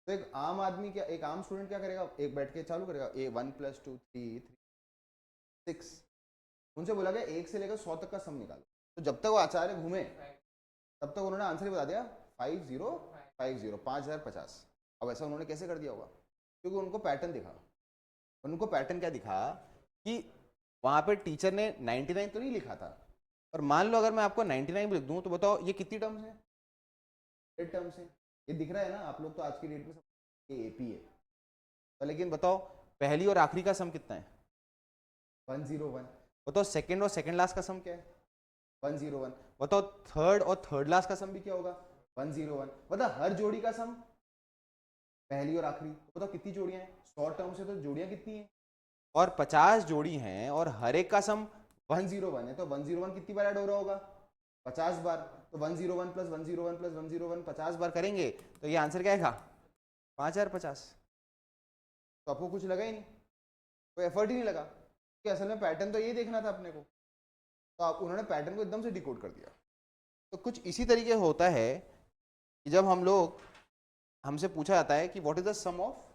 तो एक आम आदमी क्या, एक आम स्टूडेंट क्या करेगा, एक बैठ के चालू करेगा, ए 1 + 2 3 6। उनसे बोला गया 1 से लेकर 100 तक का सम निकालो। तो जब तक वो आचार्य घूमे तब तक उन्होंने आंसर ही बता दिया, 5050 5050। अब ऐसा उन्होंने कैसे कर दिया होगा, क्योंकि उनको पैटर्न दिखा। उनको पैटर्न क्या दिखा कि वहां पे टीचर ने 99 तो नहीं लिखा था, और मान लो अगर मैं आपको 99 भी लिख दूं तो बताओ ये कितनी टर्म्स है, 8 टर्म्स है। ये दिख रहा है ना, आप लोग तो आज की डेट में सब ये एपी है, तो लेकिन बताओ पहली और आखिरी का सम कितना है, 101। बताओ सेकंड और सेकंड लास्ट का सम क्या है, 101। बताओ थर्ड और थर्ड लास्ट का सम भी क्या होगा, 101। बताओ हर जोड़ी का सम, पहली और आखिरी, बताओ कितनी जोड़ियां हैं, 100 टर्म से तो जोड़ियां कितनी हैं, और 50 जोड़ी हैं, और हर एक का सम 101 है, तो 101 कितनी बार ऐड हो रहा होगा, 50 बार। तो 101 + 101 + 101 50 बार करेंगे तो ये आंसर क्या आएगा, 5050। तो आपको कुछ लगा ही नहीं, कोई एफर्ट ही नहीं लगा, कि असल में पैटर्न तो यही देखना था अपने को, तो आप उन्होंने पैटर्न को एकदम से डिकोड कर दिया। तो कुछ इसी तरीके होता है कि जब हम लोग, हमसे पूछा जाता है कि what is the sum of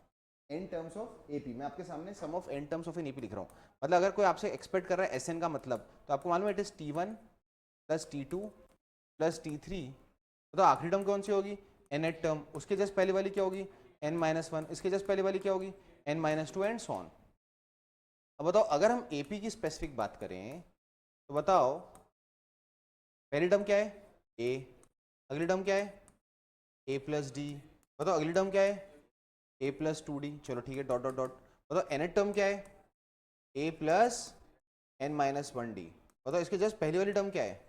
n terms of AP, मैं आपके सामने sum of n terms of an AP लिख रहा हूँ। मतलब अगर कोई आपसे एक्सपेक्ट कर रहा है एसएन का मतलब, तो आपको मालूम है it is T1 + T2 + T3। तो आखिरी टर्म कौन सी होगी, nth टर्म, उसके जस्ट पहले वाली क्या होगी, n-1, इसके जस्ट पहले वाली क्या होगी, n-2 एंड सो ऑन। अब बताओ अगर हम एपी की स्पेसिफिक बात करें तो बताओ पहली टर्म क्या है, a, अगली टर्म क्या है, a + d, बताओ अगली टर्म क्या है, a + 2d, चलो ठीक है, डॉट डॉट डॉट। बताओ nth टर्म क्या है, a + n-1d। बताओ इसके जस्ट पहली वाली टर्म क्या है,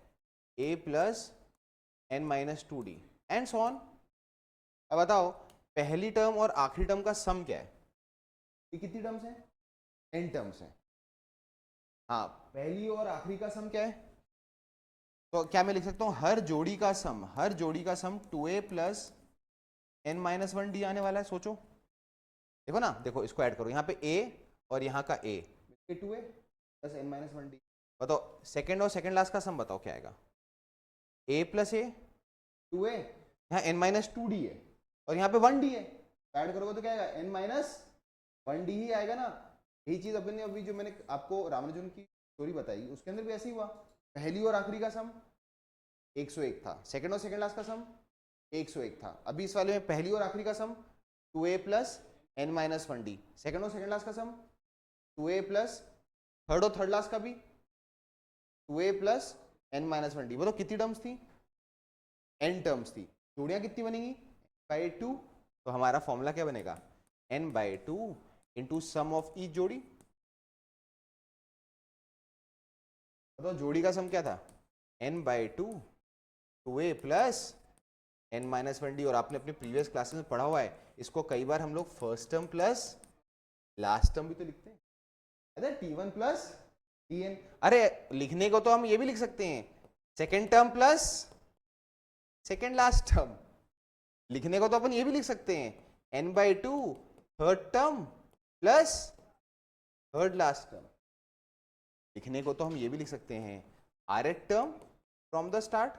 a + n-2d and so on. अब बताओ पहली टर्म और आखिरी टर्म का सम क्या है, ये कितनी टर्म्स हैं, n टर्म्स हैं। हाँ, पहली और आखिरी का सम क्या है, तो क्या मैं लिख सकता हूँ हर जोड़ी का सम, हर जोड़ी का सम 2a + n-1d आने वाला है। सोचो, देखो ना, देखो इसको ऐड करो, यहाँ पे a और यहाँ का a, 2a + n-1d। बताओ सेकंड और सेकंड लास्ट का सम बताओ क्या आएगा, a + a 2a, यहाँ n-2d है और यहाँ पे 1d है, ऐड करोगे तो क्या आएगा, n-1d ही आएगा ना। यही चीज अपने अभी जो मैंने आपको रामानुजन की स्टोरी बताई उसके अंदर भी ऐसे ही हुआ, पहली और आखिरी का सम 101 था, सेकंड और सेकंड लास्ट का सम 101 था। अभी इस वाले में पहली और आखिरी का सम 2a plus n minus 1d, second और सेकंड लास्ट का सम 2a प्लस थर्ड और थर्ड लास्ट का भी 2a plus n minus 1d। बोलो कितनी टर्म्स थी? n टर्म्स थी। जोड़ियां कितनी बनेंगी? बाई 2। तो हमारा फॉर्मूला क्या बनेगा? n by 2 into sum of each जोड़ी। तो जोड़ी का सम क्या था? n by 2 2a plus n minus 1d। और आपने अपने प्रीवियस क्लासेस में पढ़ा हुआ है, इसको कई बार हम लोग first term plus last term भी तो लिखते हैं। अरे t1 प्लस tn, अरे लिखने को तो हम ये भी लिख सकते हैं second term plus second last term. लिखने को तो अपन ये भी लिख सकते हैं n by 2 third term plus third last term. लिखने को तो हम ये भी लिख सकते हैं rth term from the start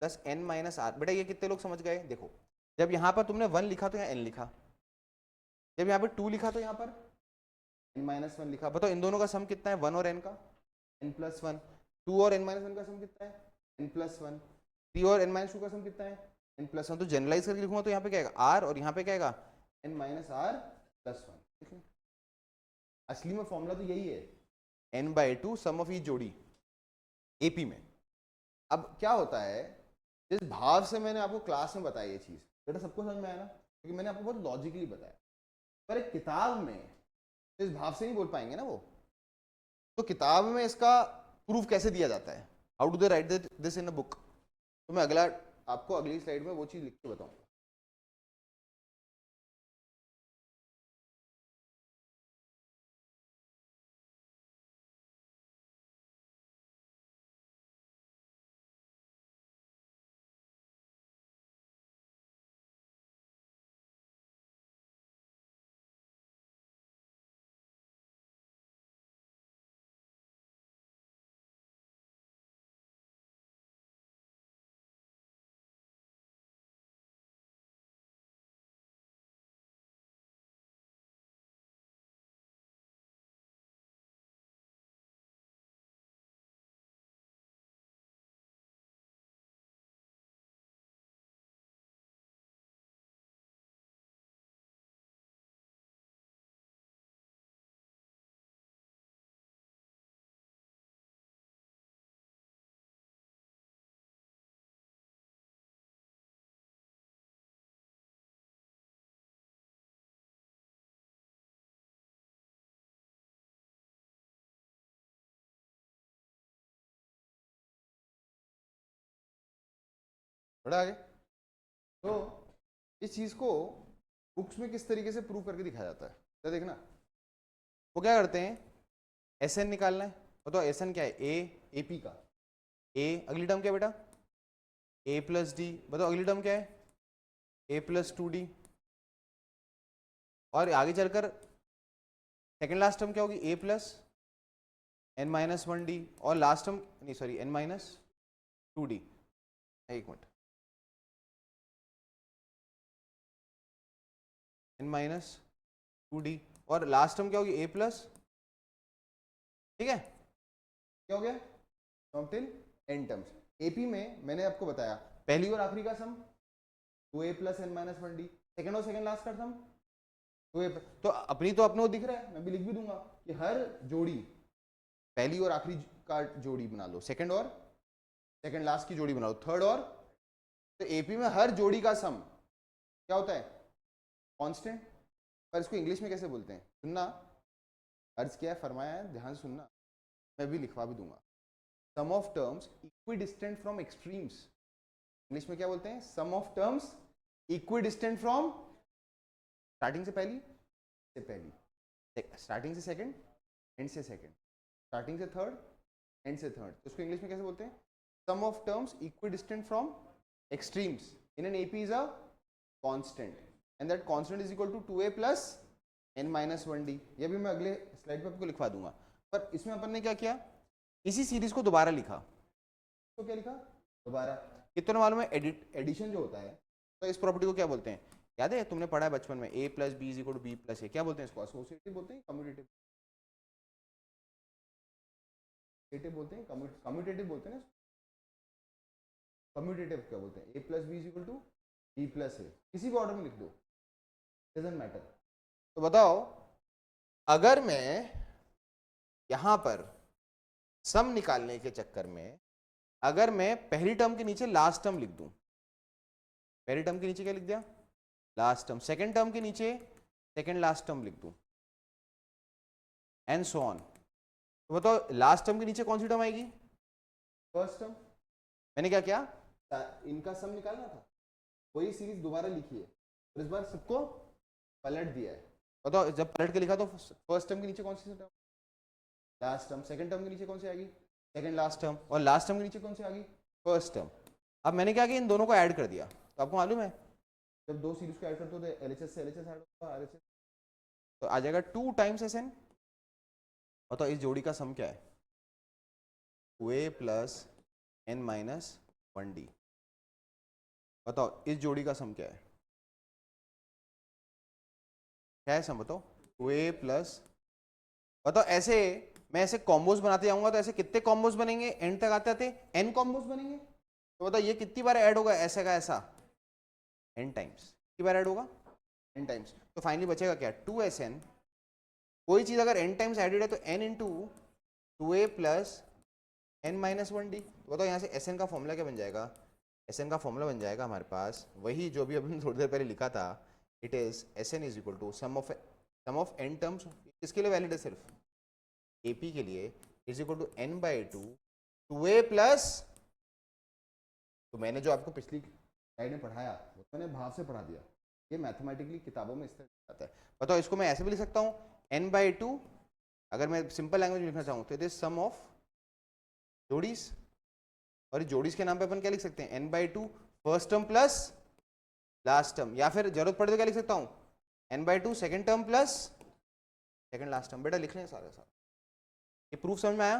plus n minus r. बेटा ये कितने लोग समझ गए? देखो, जब यहां पर तुमने 1 लिखा तो यहाँ n लिखा, जब यहाँ पर 2 लिखा तो यहाँ पर n माइनस 1 लिखा। बताओ इन दोनों का सम कितना है? 1 और n का n प्लस 1। 2 और n माइनस 1 का सम कितना है? n plus 1। 3 और n माइनस 2 का सम कितना है? n plus 1। तो जनरलाइज करके लिखूंगा तो यहाँ पे क्या आएगा? r, और यहाँ पे क्या आएगा? n minus r plus 1। असली में फॉर्मूला तो यही है, n by 2 sum of each जोड़ी एपी में। अब क्या होता है, जिस भाव से मैंने आपको क्लास में बताया ये चीज, बेटा सबको समझ में आया ना? क्योंकि मैंने आपको बहुत लॉजिकली बताया। पर एक किताब में इस भाव से नहीं बोल पाएंगे ना वो। तो किताब में इसका प्रूफ कैसे दिया जाता है? How do they right this in a book? तो मैं आपको अगली स्लाइड में वो चीज लिख के बताऊंगा। बड़ा आगे। तो इस चीज को बुक्स में किस तरीके से प्रूव करके दिखाया जाता है, तो देखना। वो क्या करते हैं, एस एन निकालना है। तो एस एन क्या है? ए पी का ए। अगली टर्म क्या है बेटा? ए प्लस डी। बताओ अगली टर्म क्या है? ए प्लस 2d। और आगे चलकर सेकेंड लास्ट टर्म क्या होगी? ए प्लस n माइनस 1d। और लास्ट टर्म नहीं, सॉरी, n माइनस 2d। एक मिनट, n माइनस 2d। और लास्ट टर्म क्या होगी? a प्लस, ठीक है, क्या हो गया? Till n terms. एपी में मैंने आपको बताया पहली और आखिरी का सम 2a plus n minus 1d, second और सेकेंड लास्ट का सम 2a। तो अपनी तो अपने को दिख रहा है, मैं भी लिख भी दूंगा कि हर जोड़ी पहली और आखिरी का जोड़ी बना लो, सेकेंड और सेकेंड लास्ट की जोड़ी बना लो, थर्ड और। तो एपी में हर जोड़ी का सम क्या होता है? कांस्टेंट। पर इसको इंग्लिश में कैसे बोलते हैं? सुनना, अर्ज क्या है, फरमाया है, ध्यान से सुनना, मैं भी लिखवा भी दूंगा। Sum of terms equidistant from extremes. English में क्या बोलते हैं? Sum of terms equidistant from, starting से पहली से पहली, स्टार्टिंग से सेकंड, एंड से सेकंड, स्टार्टिंग से थर्ड, एंड से थर्ड। तो इसको इंग्लिश में कैसे बोलते हैं? Sum of terms equidistant from extremes in an AP is a constant and that constant is equal to 2a plus n minus 1d। ये भी मैं अगले स्लाइड पे आपको लिखवा दूंगा। पर इसमें अपन ने क्या किया, इसी सीरीज को दोबारा लिखा। तो क्या लिखा? दोबारा। कितना मालूम है? एडिशन जो होता है, तो इस प्रॉपर्टी को क्या बोलते हैं? याद है, तुमने पढ़ा है बचपन में, a plus B is equal to B plus A. क्या बोलते हैं इसको? एसोसिएटिव बोलते हैं, कम्यूटेटिव बोलते हैं, कम्यूटेटिव बोलते हैं ना। कम्यूटेटिव क्या बोलते हैं, a plus B is equal to b plus A, किसी भी ऑर्डर में लिख दो, डजंट मैटर। तो बताओ अगर मैं यहां पर सम निकालने के चक्कर में अगर मैं पहली टर्म के नीचे लास्ट टर्म लिख दूं, पहली टर्म के नीचे क्या लिख दिया, लास्ट टर्म, सेकंड टर्म के नीचे सेकंड लास्ट टर्म लिख दूं, एंड सो ऑन, तो बताओ लास्ट टर्म के नीचे कौन सी टर्म आएगी, फर्स्ट टर्म। मैंने क्या किया, इनका सम निकालना था, वही सीरीज दोबारा लिखी है, और इस बार सबको पलट दिया है। बताओ जब पलट के लिखा तो फर्स्ट टर्म के नीचे कौन सी term, last term, second term के नीचे कौन सी आएगी, सेकंड लास्ट टर्म, और लास्ट टर्म के नीचे कौन सी आ गई, फर्स्ट टर्म। अब मैंने क्या किया, इन दोनों को ऐड कर दिया। तो आपको मालूम है जब दो सीरीज को ऐड करते हो तो एलएचएस से एलएचएस ऐड होगा, आरएचएस तो आ जाएगा 2 टाइम्स एसएन। और तो इस जोड़ी का सम क्या है, 2a plus n minus 1d। बताओ इस जोड़ी का सम क्या है सम, बताओ 2a प्लस, बताओ ऐसे मैं ऐसे कॉम्बोज बनाते जाऊंगा तो ऐसे कितने कॉम्बोज बनेंगे, एंड तक आते आते n कॉम्बोज बनेंगे। तो बताओ ये कितनी बार ऐड होगा ऐसे का ऐसा, n टाइम्स, कितनी बार ऐड होगा, n टाइम्स। तो फाइनली बचेगा क्या, 2sn, कोई चीज अगर n टाइम्स एडेड है तो n into 2a plus n minus 1d। तो बताओ यहाँ से sn का फॉर्मूला क्या बन जाएगा, sn का फॉर्मूला बन जाएगा हमारे पास वही जो भी अभी थोड़ी देर पहले लिखा था, it is sn is equal to sum of n terms, किसके लिए वैलिड है, सिर्फ AP के लिए, is equal to n by 2a plus, तो मैंने जो आपको पिछली स्लाइड में पढ़ाया वो मैंने भाव से पढ़ा दिया, ये मैथमेटिकली किताबों में इस तरह आता है। बताओ इसको मैं ऐसे भी लिख सकता हूँ n बाई 2, अगर मैं सिंपल लैंग्वेज में लिखना चाहूँ तो इट इज सम ऑफ जोड़ीज, और इस जोड़ीज के नाम पे अपन क्या लिख सकते हैं, n by 2 first term plus last term, या फिर जरूरत पड़े तो क्या लिख सकता हूँ, n by 2 second term plus second last term. बेटा लिख लें सारे सारे, ये प्रूफ समझ में आया,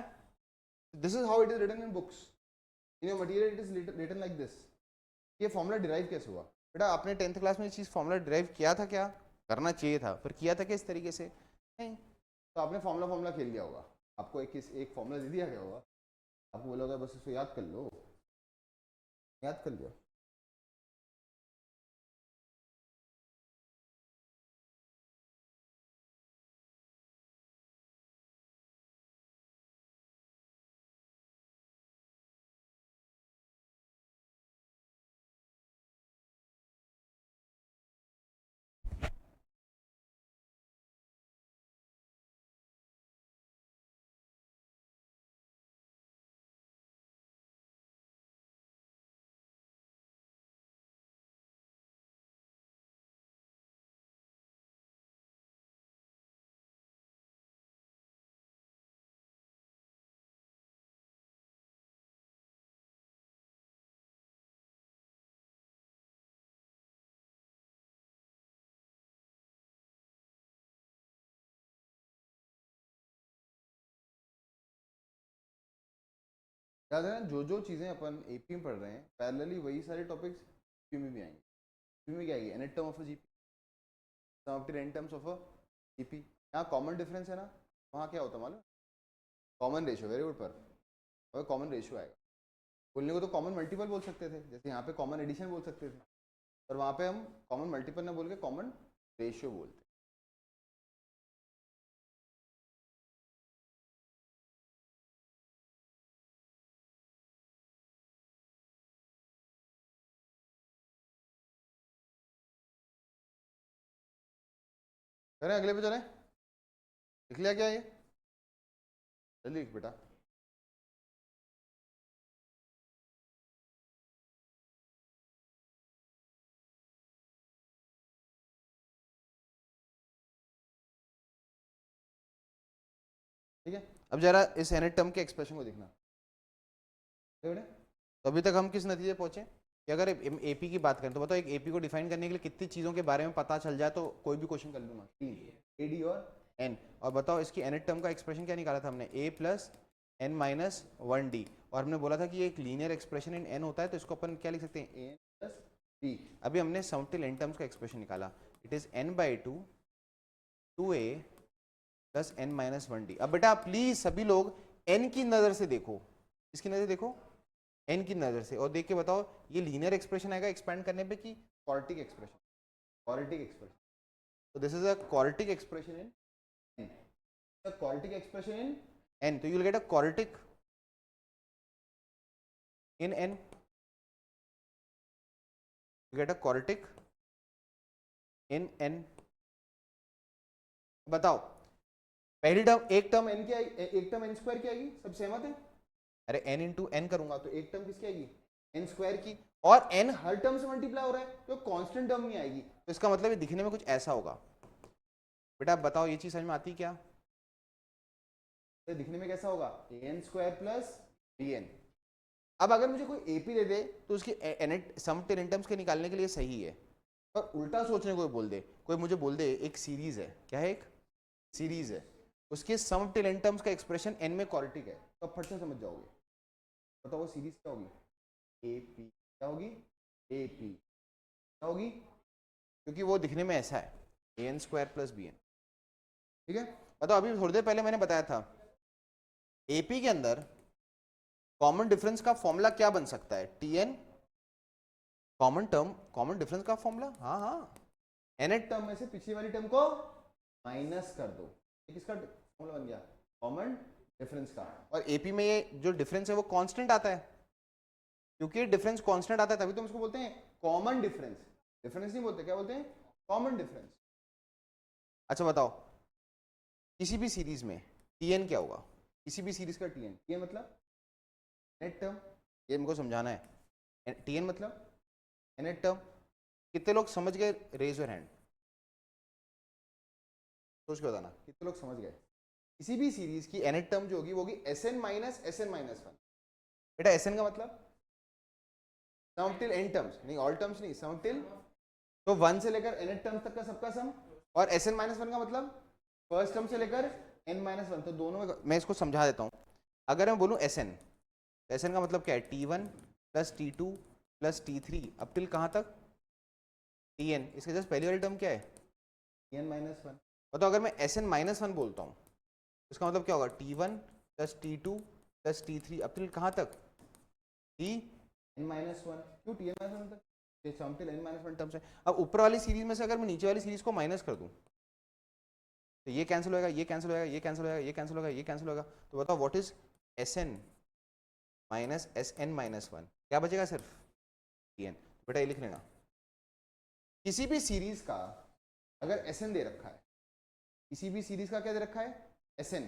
this is how it is written in books, in your material it is written like this. ये फॉर्मूला डिराइव कैसे हुआ, बेटा आपने 10th क्लास में ये चीज़ फॉर्मूला डिराइव किया था, क्या करना चाहिए था, पर किया था क्या इस तरीके से, नहीं, तो आपने फॉर्मूला खेल लिया होगा, आपको एक फॉर्मूला दे दिया गया होगा, आपको बोला होगा बस इसको याद कर लो, याद कर लिया। याद है ना, जो जो चीज़ें अपन एपी में पढ़ रहे हैं पैरेलली वही सारे टॉपिक्स जीपी में भी आएंगे। जीपी में क्या आएगी, n term of a GP, sum of the n terms of a GP. यहाँ कॉमन डिफरेंस है ना, वहाँ क्या होता है मालूम, कॉमन रेशियो, वेरी गुड, पर और कॉमन रेशियो आएगा। बोलने को तो कॉमन मल्टीपल बोल सकते थे, जैसे यहाँ पे कॉमन एडिशन बोल सकते थे, और वहाँ पे हम कॉमन मल्टीपल ना बोल के कॉमन रेशियो बोलते हैं। करें अगले पे चलें, लिख लिया क्या ये, जल्दी लिख बेटा। ठीक है, अब जरा इस एन टर्म के एक्सप्रेशन को देखना। तो अभी तक हम किस नतीजे पहुंचे कि अगर एपी की बात करें तो बताओ एक एपी को डिफाइन करने के लिए कितनी चीज़ों के बारे में पता चल जाए तो कोई भी क्वेश्चन कर लूँगा, 3 एडी और एन। और बताओ इसकी एन टर्म का एक्सप्रेशन क्या निकाला था हमने, ए प्लस एन माइनस 1d, और हमने बोला था कि ये एक लीनियर एक्सप्रेशन इन एन होता है तो इसको अपन क्या लिख सकते हैं, ए प्लस डी। अभी हमने समटिल एन टर्म्स का एक्सप्रेशन निकाला, it is n by 2 2a plus n minus 1d। अब बेटा प्लीज सभी लोग एन की नज़र से देखो, इसकी नज़र देखो, एन की नज़र से, और देख के बताओ ये लीनियर एक्सप्रेशन आएगा एक्सपेंड करने पे कि quadratic expression? Quadratic expression. So this is a quadratic expression in n. The quadratic expression in n. So you will get a quadratic in n. You get a quadratic in n. बताओ पहली term, एक term n की आएगी, एक term n square की आएगी, सब सहमत है? अरे n इंटू n करूंगा तो एक टर्म किसकी आएगी? n स्क्वायर की, और n हर टर्म से मल्टीप्लाई हो रहा है तो कांस्टेंट टर्म नहीं आएगी, तो इसका मतलब ये दिखने में कुछ ऐसा होगा. बेटा आप बताओ ये चीज समझ में आती क्या? तो दिखने में कैसा होगा? an square plus bn. अब अगर मुझे कोई एपी दे दे तो उसकी सम टेरेंटम्स के निकालने के लिए सही है, पर उल्टा सोचने को बोल दे, कोई मुझे बोल दे एक सीरीज है, क्या है? एक सीरीज है, उसके सम टेरेंटम्स का एक्सप्रेशन n में क्वाड्रेटिक है, तो आप फट से समझ जाओगे. बताओ वो सीरीज क्या होगी? एपी. क्या होगी? एपी. क्या होगी? क्योंकि वो दिखने में ऐसा है, an स्क्वायर प्लस bn. ठीक है, बताओ अभी थोड़ी देर पहले मैंने बताया था एपी के अंदर कॉमन डिफरेंस का फॉर्मूला क्या बन सकता है? Tn common term, common difference का फॉर्मूला, हाँ हाँ, nth टर्म में से पिछली वाली टर्म को माइनस कर दो, ये किसका फॉर्मूला बन गया? कॉमन डिफरेंस का. और एपी में ये जो डिफरेंस है वो कांस्टेंट आता है, क्योंकि डिफरेंस कांस्टेंट आता है तभी तो हम इसको बोलते हैं कॉमन डिफरेंस. डिफरेंस नहीं बोलते, क्या बोलते हैं? Common difference. अच्छा बताओ किसी भी सीरीज में Tn क्या होगा? किसी भी सीरीज का Tn मतलब नेट टर्म, ये हमको समझाना है. Tn मतलब नेट टर्म. कितने लोग समझ गए? रेज योर हैंड, सोच के बताना कितने लोग समझ गए. किसी भी सीरीज की nth टर्म जो होगी वो होगी Sn माइनस Sn माइनस 1. बेटा Sn का मतलब सम टिल n टर्म्स, नहीं ऑल टर्म्स नहीं, सम टिल, तो 1 से लेकर nth टर्म्स तक का सबका सम. और Sn माइनस 1 का मतलब फर्स्ट टर्म से लेकर n माइनस 1, तो दोनों में. मैं इसको समझा देता हूँ. अगर मैं बोलूँ Sn, Sn का मतलब क्या है? T1 plus T2 plus T3 अब टिल कहाँ तक? Tn. इसके जस्ट पहली वाली टर्म क्या है? Tn minus 1. बताओ अगर मैं Sn माइनस 1 बोलता हूँ इसका मतलब क्या होगा? T1 plus T2 plus T3 अब टिल कहाँ तक? Tn minus 1. क्यों Tn माइनस 1 तक? ये सम टिल n माइनस 1 टर्म्स है. अब ऊपर वाली सीरीज में से अगर मैं नीचे वाली सीरीज को माइनस कर दूं तो ये कैंसिल होगा, ये कैंसिल होगा, ये कैंसिल होगा, ये कैंसिल होगा, ये कैंसिल होगा. तो बताओ what is Sn minus Sn minus 1? क्या बचेगा? सिर्फ Tn. बेटा ये लिख लेना, किसी भी सीरीज का अगर Sn दे रखा है, किसी भी सीरीज का क्या दे रखा है? Sn,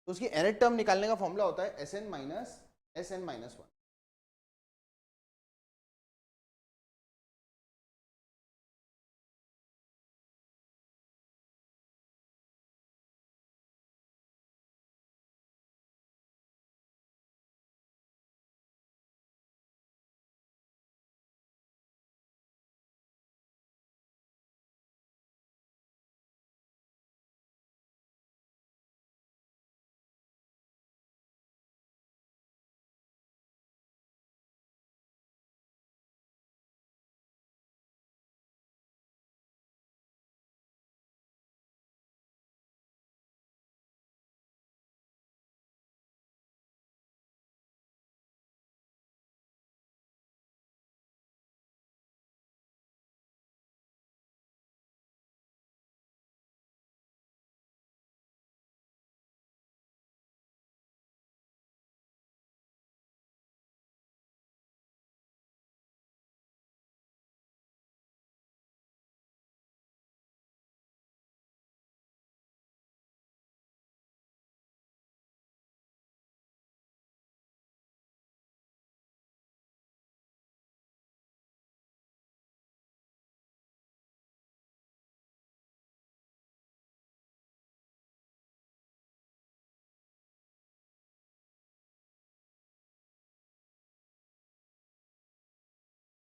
तो उसकी nth टर्म निकालने का फॉर्मूला होता है Sn माइनस Sn माइनस 1.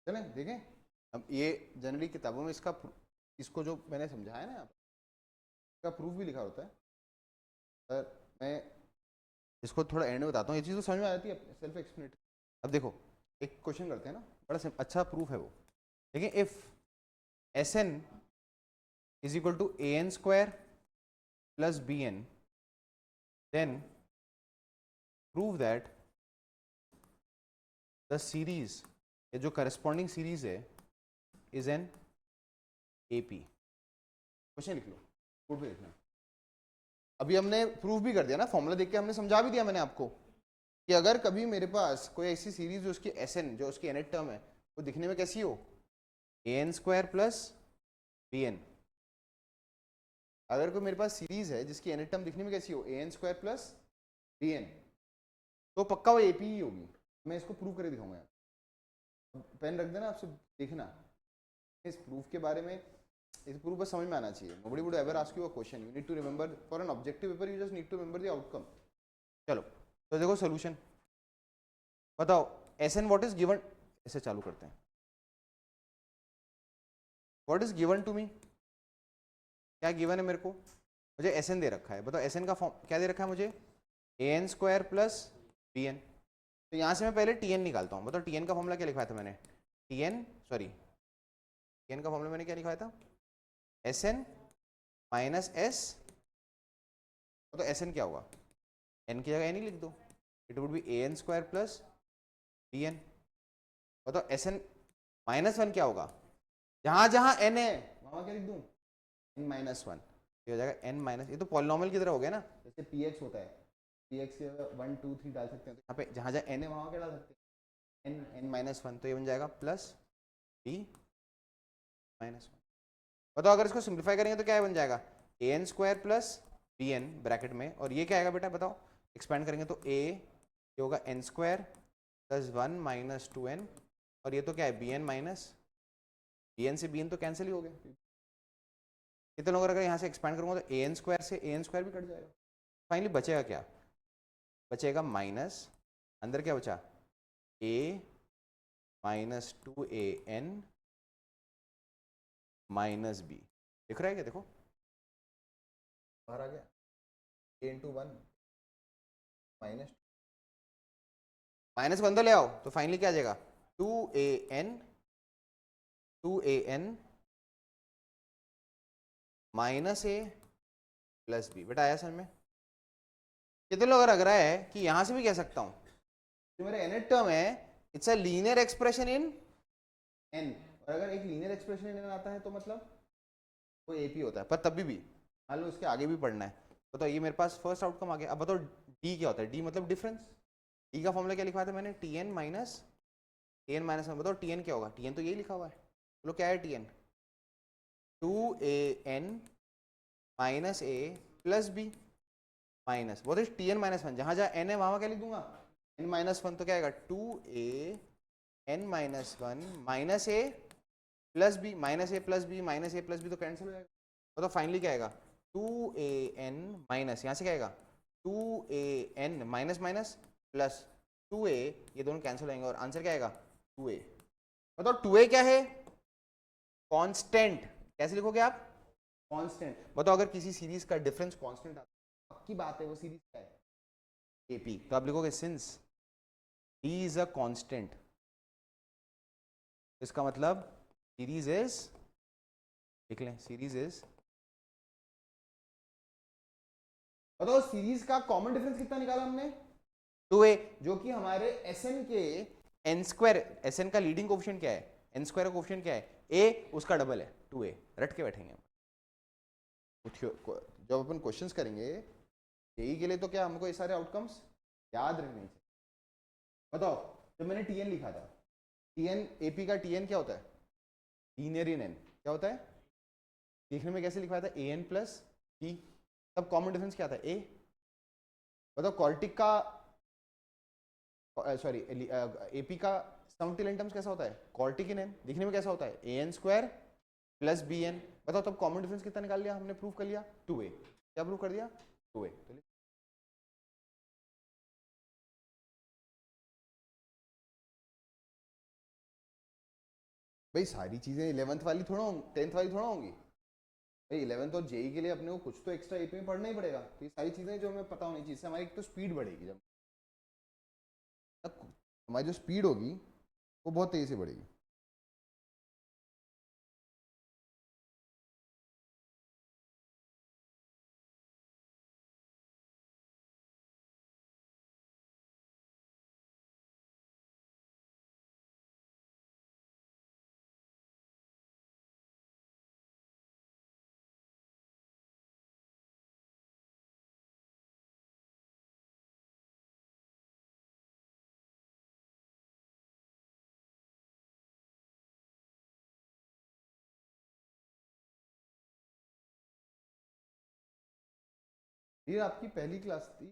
चलें देखें. अब ये जनरली किताबों में इसका इसको जो मैंने समझाया ना, इसका प्रूफ भी लिखा होता है, पर मैं इसको थोड़ा एंड में बताता हूँ. ये चीज़ तो समझ में आ जाती है, सेल्फ एक्सप्लेनेटरी. अब देखो एक क्वेश्चन करते हैं ना, बड़ा अच्छा प्रूफ है वो. देखिए if Sn is equal to an square plus bn, then prove that the series, ये जो करस्पॉन्डिंग सीरीज है, इज एन एपी। क्वेश्चन लिख लो, बोर्ड पे लिखना। अभी हमने प्रूफ भी कर दिया ना, फॉर्मूला देख के हमने समझा भी दिया मैंने आपको कि अगर कभी मेरे पास कोई ऐसी सीरीज जो उसकी एस एन, जो उसकी nth टर्म है, वो दिखने में कैसी हो, A N square plus B N. अगर कोई मेरे पास सीरीज है जिसकी nth टर्म दिखने में कैसी हो, A N square plus B N, तो पक्का वो एपी ही होगी। मैं इसको प्रूव करके दिखाऊंगा। पेन रख देना, आपसे देखना इस प्रूफ के बारे में। इस प्रूफ बस समझ में आना चाहिए। Nobody would ever ask you a question, you need to remember for an objective paper, you just need to remember the outcome. चलो तो देखो सोल्यूशन बताओ, S n what is given, ऐसे चालू करते हैं। What is given to me, क्या given है मेरे को, मुझे एस एन दे रखा है। बताओ एस एन का फॉर्म क्या दे रखा है मुझे, A N square plus B N. तो यहाँ से मैं पहले टी एन निकालता हूँ। बताओ टी एन का फॉर्मूला क्या लिखवाया था मैंने, टी एन का फॉर्मूला मैंने क्या लिखवाया था, एस एन माइनस एस। तो एस एन क्या होगा, एन की जगह एन ही लिख दो, it would be a N square plus B N. बताओ एस एन माइनस वन क्या होगा, जहां जहां एन है वहां क्या लिख दूं, एन माइनस वन। ये हो जाएगा एन माइनस, ये तो पॉलिनॉमियल की तरह हो गया ना, जैसे पी एक्स होता है, पी एक्स 1 2 3 डाल सकते हैं, तो यहाँ पे जहां जहां एन है वहां क्या डाल सकते हैं, एन एन माइनस वन। तो ये बन जाएगा प्लस बी माइनस वन। बताओ अगर इसको सिंप्लीफाई करेंगे तो क्या बन जाएगा, A N square plus B N bracket में, और ये क्या आएगा बेटा बताओ, एक्सपेंड करेंगे तो ए ये होगा n square plus one minus two n, और ये तो क्या है b n minus b n, से बी एन तो कैंसिल ही हो गए। कितने लोग, अगर यहाँ से एक्सपेंड करूंगा तो ए एन स्क्वायर से ए एन स्क्वायर भी कट जाएगा। फाइनली बचेगा क्या, बचेगा माइनस, अंदर क्या बचा, A minus two A N minus B. दिख रहा है क्या, देखो बाहर आ गया, A into one minus minus one तो ले आओ, तो फाइनली क्या आ जाएगा, two A N minus A plus B. बेटा आया समझ में। कितने लोग लग रहा है कि यहां से भी कह सकता हूं, जो मेरा nth टर्म है it's a linear expression in n, और अगर एक लीनियर एक्सप्रेशन इन n आता है तो मतलब वो एपी होता है। पर तब भी मान लो इसके आगे भी पढ़ना है, बताओ ये मेरे पास फर्स्ट आउटकम आ गया। अब बताओ डी क्या होता है, डी मतलब डिफरेंस। डी का फॉर्मूला क्या लिखा था मैंने, T N minus T N minus one. बताओ टी एन क्या होगा, टी एन तो यही लिखा हुआ है, बोलो क्या है T n, two A N minus A plus b minus वो टी एन माइनस वन, जहां जहां एन है वहां क्या लिख दूंगा, एन माइनस वन। तो क्या आएगा, two A N minus one minus A plus b, minus A plus b, minus A plus b तो कैंसिल हो जाएगा। तो फाइनली क्या आएगा, टू ए एन माइनस, यहाँ से क्या आएगा, two A N minus minus plus two A, ये दोनों कैंसिल हो जाएंगे और आंसर क्या आएगा, टू ए। मतलब टू ए क्या है, कांस्टेंट। कैसे लिखोगे आप, कांस्टेंट। बताओ अगर किसी सीरीज का डिफरेंस कांस्टेंट आता है, पक्की बात है वो सीरीज क्या है, एपी। तो आप लिखोगे since D is a constant, इसका मतलब सीरीज इज, लिख लें सीरीज इज। बताओ सीरीज का कॉमन डिफरेंस कितना निकाला हमने, टू ए, जो कि हमारे एस एन के एन स्क्वायर, एस एन का लीडिंग कोफिशिएंट क्या है, एन स्क्वायर का कोफिशिएंट क्या है, ए, उसका डबल है टू ए। रट के बैठेंगे हम जब अपन क्वेश्चंस करेंगे यही के लिए, तो क्या हमको ये सारे आउटकम्स याद रखने चाहिए। बताओ जब मैंने टी एन लिखा था, टी एन एपी का टी एन क्या होता है, लीनियर इन एन क्या होता है, देखने में कैसे लिखवाया था, ए एन प्लस बी। तब कॉमन डिफरेंस क्या था, ए। बताओ कॉर्टिक का, सॉरी एपी का सम ऑफ टर्म्स कैसा होता है, कॉर्टिक इन एन, दिखने में कैसा होता है, A N square plus B N. बताओ तब कॉमन डिफरेंस कितना निकाल लिया हमने, प्रूव कर लिया, टू ए। क्या प्रूव कर दिया, टू ए। भाई सारी चीजें 11th वाली थोड़ा 10th वाली थोड़ा होंगी भाई, 11th और जेई के लिए अपने को कुछ तो एक्स्ट्रा एपी में पढ़ना ही पड़ेगा। तो ये सारी चीजें जो हमें पता होनी चाहिए, इससे हमारी एक तो स्पीड बढ़ेगी, जब हमारी जो स्पीड होगी वो बहुत तेजी से बढ़ेगी। ये आपकी पहली क्लास थी।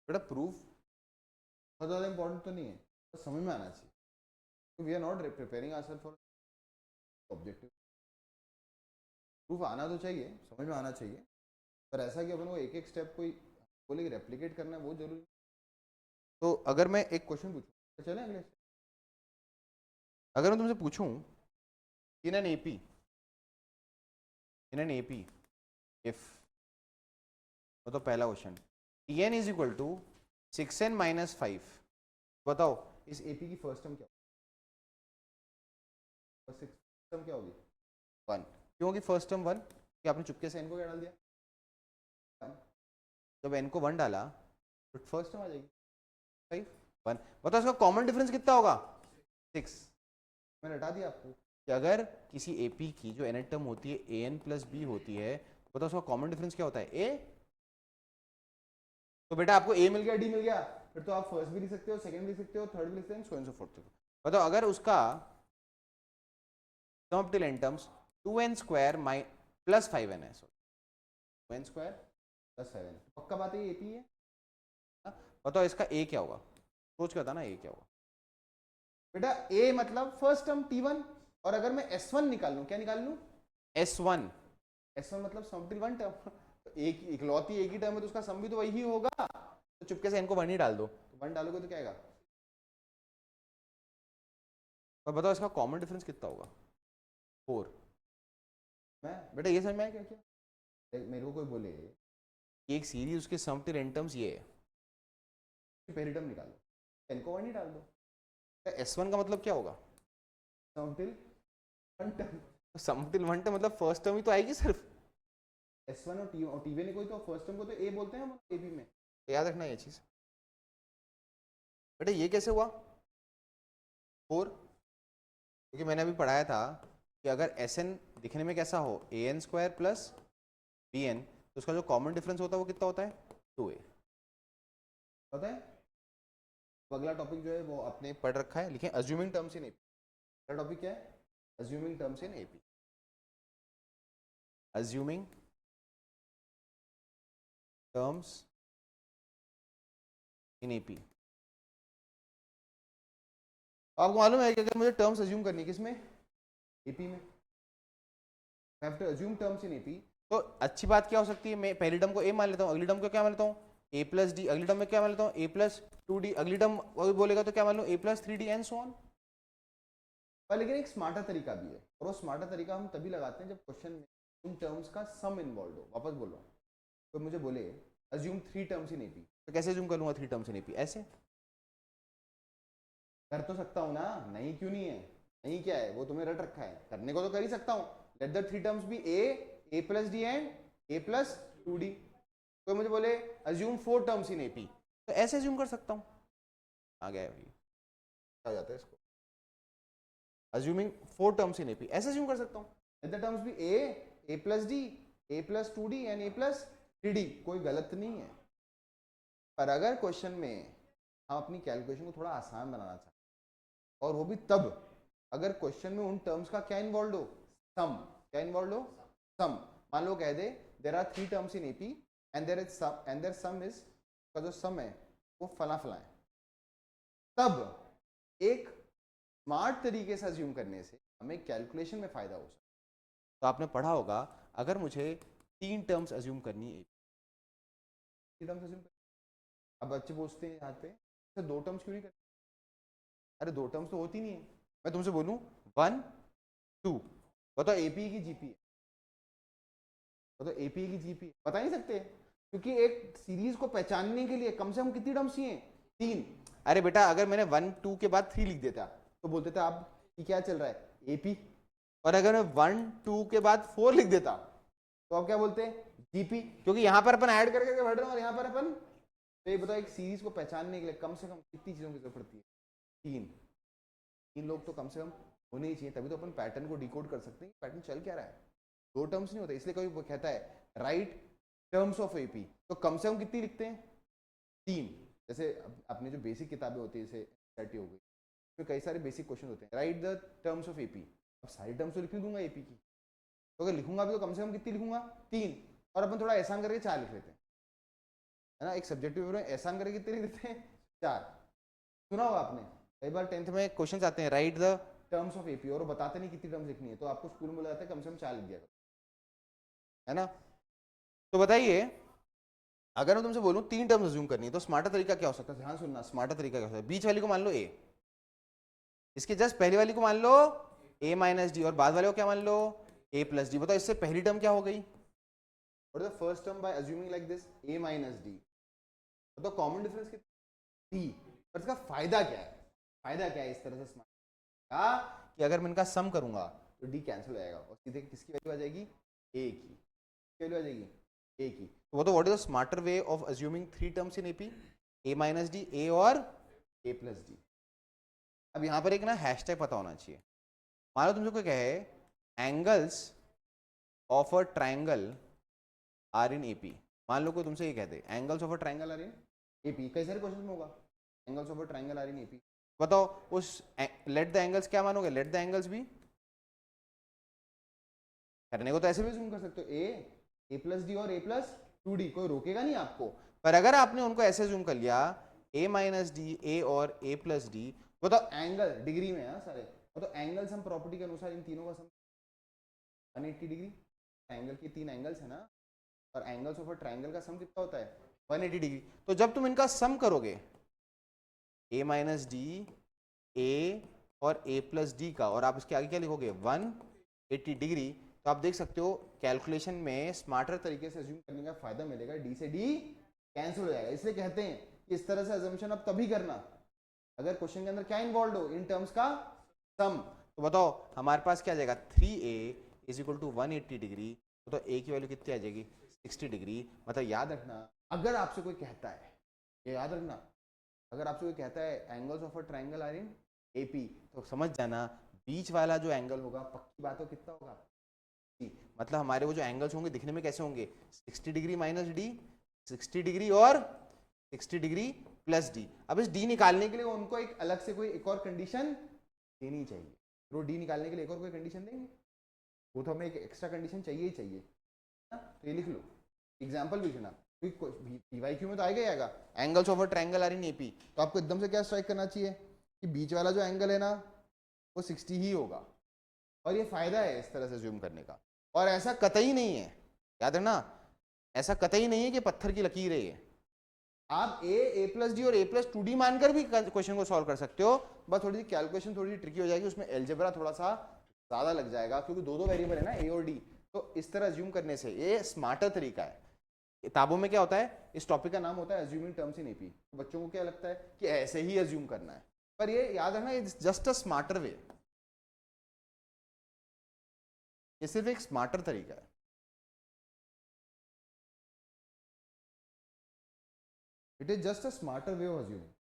बेटा प्रूफ बहुत ज़्यादा इंपॉर्टेंट तो नहीं है, बस समझ में आना चाहिए। We are not preparing ourself for objective. Proof आना तो चाहिए, समझ में आना चाहिए, पर ऐसा कि अपन को एक एक स्टेप कोई बोले रेप्लिकेट करना है वो जरूरी। तो अगर मैं एक क्वेश्चन पूछूं तो चले अगले, अगर मैं तुमसे पूछूं इन एन एपी इफ, तो पहला question Tn is equal to 6n minus 5, बताओ इस एपी की फर्स्ट टर्म क्या होगी? फर्स्ट टर्म क्या होगी? 1। क्यों होगी फर्स्ट टर्म 1? कि आपने चुपके से n को क्या डाल दिया? 1। जब n को 1 डाला तो फर्स्ट टर्म आ जाएगी 5 1। बताओ इसका कॉमन डिफरेंस कितना होगा? 6। मैंने हटा दिया आपको कि अगर किसी एपी की जो nth टर्म होती है an प्लस बी होती है, बताओ उसका कॉमन डिफरेंस क्या होता है? a। तो बेटा आपको a मिल गया, d मिल गया, फिर तो आप फर्स्ट भी लिख सकते हो, सेकंड भी लिख सकते हो, थर्ड भी लिख सकते हो, सो एंड सो फोर्थ। बताओ अगर उसका sum of the n terms 2n square plus 5n है, sorry 2n square plus 5n, पक्का बात है ये एपी है। बताओ इसका a क्या होगा? सोच के बताना a क्या होगा। बेटा a मतलब फर्स्ट टर्म t1, और अगर मैं s1 निकाल लूं, क्या निकाल लूं? s1 मतलब सम ऑफ द वन टर्म, तो एक इकलौती एक ही टर्म है तो उसका सम भी तो वही होगा, तो चुपके से इनको 1 ही डाल दो, तो 1 डालोगे तो क्या आएगा? और बताओ इसका कॉमन डिफरेंस कितना होगा? 4। मैं बेटा ये समझ में आया क्या? क्या मेरे को कोई बोले कि एक सीरीज उसके सम टिल n टर्म्स ये है, पहली टर्म निकालो, n को 1 ही डाल दो, s1 का मतलब क्या होगा? सम टिल 1 टर्म, सम टिल 1 टर्म मतलब फर्स्ट टर्म ही तो आएगी सिर्फ, S1 और टीवी ने कोई तो फर्स्ट टर्म को तो ए बोलते हैं हम एबी में, तो याद रखना ये चीज। बेटा ये कैसे हुआ 4? क्योंकि मैंने अभी पढ़ाया था कि अगर Sn दिखने में कैसा हो, an स्क्वायर प्लस bn, तो उसका जो कॉमन डिफरेंस होता है वो कितना होता है? 2a। पता है? तो अगला टॉपिक जो है वो आपने पढ़ रखा है, लिखें अज्यूमिंग टर्म्स इन एपी। अगला टॉपिक क्या है? Assuming terms in AP. Assuming terms in AP. आपको मालूम है कि अगर मुझे टर्म्स अज्यूम करनी है किसमें? एपी में। I have to assume terms in AP। तो अच्छी बात क्या हो सकती है, मैं पहली टर्म को a मान लेता हूँ, अगली टर्म को क्या मान लेता हूँ? a प्लस डी, अगली टर्म में क्या मान लेता हूँ? a प्लस 2d, अगली टर्म बोलेगा तो क्या मान लो? a plus 3d and so on. पर लेकिन एक स्मार्टर तरीका भी है, और वो स्मार्टर तरीका हम तभी लगाते हैं जब क्वेश्चन में उन टर्म्स का सम इन्वॉल्व हो। वापस बोल रहा हूँ, तो मुझे बोले अज्यूम 3 टर्म्स इन एपी, तो कैसे अज्यूम करूंगा 3 टर्म्स इन एपी? ऐसे कर तो सकता हूँ ना, नहीं क्यों नहीं है? नहीं क्या है, वो तुम्हें रट रखा है, करने को तो कर ही सकता हूँ। Let the 3 terms be a plus d and a plus 2d। कोई मुझे बोले अज्यूम 4 टर्म्स इन एपी, तो ऐसे अज्यूम कर सकता हूँ। आ गया भाई, आ जाता है इसको अज्यूमिंग 4 टर्म्स इन एपी, ऐसे अज्यूम कर सकता हूँ। Let the terms be a plus d, a plus 2d and a plus 3d, कोई गलत नहीं है। पर अगर क्वेश्चन में हम अपनी कैलकुलेशन को थोड़ा आसान बनाना चाहते हैं, और वो भी तब अगर क्वेश्चन में उन टर्म्स का क्या इन्वॉल्व हो? सम। क्या इन्वॉल्व हो? सम। मान लो कह दे there are 3 terms in AP and there is sum, and there sum is, का जो सम है वो फला फला है, तब एक स्मार्ट तरीके से अज्यूम करने से हमें कैलकुलेशन में फायदा हो सकता है। तो आपने पढ़ा होगा, अगर मुझे 3 टर्म्स अज्यूम करनी है, 3 टर्म्स अज्यूम करनी, अब बच्चे पूछते हैं यहाँ पे सर 2 टर्म्स क्यों नहीं करते? अरे 2 टर्म्स तो होती नहीं है। मैं तुमसे बोलूँ 1 2, बताओ एपी की जीपी, बताओ एपी की जीपी बता नहीं सकते, क्योंकि एक सीरीज को पहचानने के लिए कम से कम कितनी टर्म्स चाहिए? 3। अरे बेटा अगर मैंने 1 2 के बाद 3 लिख देता तो बोलते थे आप कि क्या चल रहा है एपी, और अगर मैं 1 2 के बाद 4 लिख देता तो आप क्या बोलते हैं? जीपी, क्योंकि यहां पर अपन ऐड करके बढ़ रहे हैं और यहां पर अपन, तो ये बताओ एक सीरीज को पहचानने के लिए कम से कम कितनी चीजों की जरूरत पड़ती है? 3। 3 लोग तो कम से कम होने ही चाहिए, तभी तो अपन पैटर्न को डिकोड कर सकते हैं पैटर्न चल क्या रहा है। 2 टर्म्स नहीं होते, इसलिए कोई कहता है राइट टर्म्स ऑफ एपी, तो कम से कम कितनी लिखते हैं? 3। जैसे अपनी जो बेसिक किताबें होती है जैसे एनसीईआरटी हो गई, तो कई सारे बेसिक क्वेश्चन होते हैं, right the terms of AP. अब सारी टर्म्स तो लिख नहीं दूंगा एपी की, तो अगर लिखूंगा भी तो कम से कम कितनी लिखूंगा? 3। और अपन थोड़ा एहसान करके 4 लिख लेते हैं, है ना। एक सब्जेक्टिव पेपर में एहसान करके कितने लिख देते हैं? 4। सुना होगा आपने, कई बार 10th में क्वेश्चन आते हैं right the terms of AP, और वो बताते नहीं कितनी टर्म्स लिखनी है, तो आपको स्कूल में बोला जाता है कम से कम 4 लिख दिया, है ना। तो बताइए अगर मैं तुमसे बोलूं 3 टर्म्स अज्यूम करनी है तो स्मार्टर तरीका क्या हो सकता है? ध्यान सुनना, स्मार्टर तरीका क्या हो सकता है? बीच वाली को मान लो ए, इसके जस्ट पहली वाली को मान लो a माइनस डी, और बाद वाले को क्या मान लो a प्लस डी। बताओ इससे पहली टर्म क्या हो गई? What is the first term by assuming like this a minus D? बताओ कॉमन डिफरेंस कितना? d। पर इसका फायदा क्या है? फायदा क्या है इस तरह से स्मार्ट का, कि अगर मैं इनका सम करूंगा तो d कैंसिल हो जाएगा और सीधे किसकी वैल्यू आ जाएगी? a की वैल्यू आ जाएगी, a की। तो बताओ what is the smarter way of assuming 3 terms in AP? a minus D, a और a प्लस डी। अब यहां पर एक ना हैशटैग पता होना चाहिए। मान लो तुमसे कोई कहे angles of a triangle are in AP, मान लो कोई तुमसे ये कहते angles of a triangle are in AP, कई सारे क्वेश्चन में होगा angles of a triangle are in AP. बताओ उस लेट द एंगल्स क्या मानोगे? लेट द एंगल्स भी, करने को तो ऐसे भी जूम कर सकते हो ए प्लस डी और a प्लस 2d, कोई रोकेगा नहीं आपको। पर अगर आपने उनको ऐसे जूम कर लिया a माइनस डी, a और a प्लस डी, बताओ एंगल डिग्री में है सारे, तो एंगल सम प्रॉपर्टी के अनुसार इन तीनों का सम 180 डिग्री। एंगल की 3 एंगल्स है ना, और एंगल्स ऑफ अ ट्रायंगल का सम कितना होता है? 180 डिग्री। तो जब तुम इनका सम करोगे a माइनस डी, a और a प्लस डी का, और आप इसके आगे क्या लिखोगे? 180 डिग्री, तो आप देख सकते हो कैलकुलेशन में स्मार्टर तरीके से अज्यूम करने का फायदा मिलेगा, डी से डी कैंसिल हो जाएगा। इसलिए कहते हैं कि इस तरह से अजम्पशन अब तभी करना अगर क्वेश्चन के अंदर क्या इन्वॉल्व हो? इन टर्म्स का सम। तो बताओ हमारे पास क्या आ जाएगा? 3a is equal to 180 degree, तो a की वैल्यू कितनी आ जाएगी? 60 डिग्री। मतलब याद रखना, अगर आपसे कोई कहता है, ये याद रखना, अगर आपसे कोई कहता है angles of a triangle are in AP, तो समझ जाना बीच वाला जो एंगल होगा पक्की बात हो कितना होगा? मतलब हमारे वो जो एंगल्स होंगे दिखने में कैसे होंगे? 60 डिग्री माइनस डी, 60 डिग्री और 60 डिग्री प्लस डी। अब इस डी निकालने के लिए उनको एक अलग से कोई एक और कंडीशन देनी चाहिए, तो डी निकालने के लिए एक और कोई कंडीशन देंगे, वो तो हमें एक एक्स्ट्रा कंडीशन चाहिए ही चाहिए ना। तो ये लिख लो, एग्जाम्पल भी लिखना, पीवाईक्यू में तो आएगा ही आएगा, angles of a triangle are in AP, तो आपको एकदम से क्या स्ट्राइक करना चाहिए कि बीच वाला जो एंगल है ना वो 60 ही होगा। और ये फायदा है इस तरह से जूम करने का। और ऐसा कतई नहीं है, याद रखना, ऐसा कतई नहीं है कि पत्थर की लकीर है ये। आप a प्लस डी और a प्लस 2d मानकर भी क्वेश्चन को सॉल्व कर सकते हो, बस थोड़ी सी कैलकुलेशन थोड़ी सी ट्रिकी हो जाएगी, उसमें एलजेब्रा थोड़ा सा ज्यादा लग जाएगा क्योंकि दो वेरिएबल है ना a और d। तो इस तरह अज्यूम करने से ये स्मार्टर तरीका है। किताबों में क्या होता है, इस टॉपिक का नाम होता है अज्यूमिंग टर्म्स इन एपी। तो बच्चों को क्या लगता है कि ऐसे ही अज्यूम करना है, पर ये याद रखना इट्स जस्ट अ स्मार्टर वे, ये सिर्फ एक स्मार्टर तरीका है। It is just a smarter way of assuming.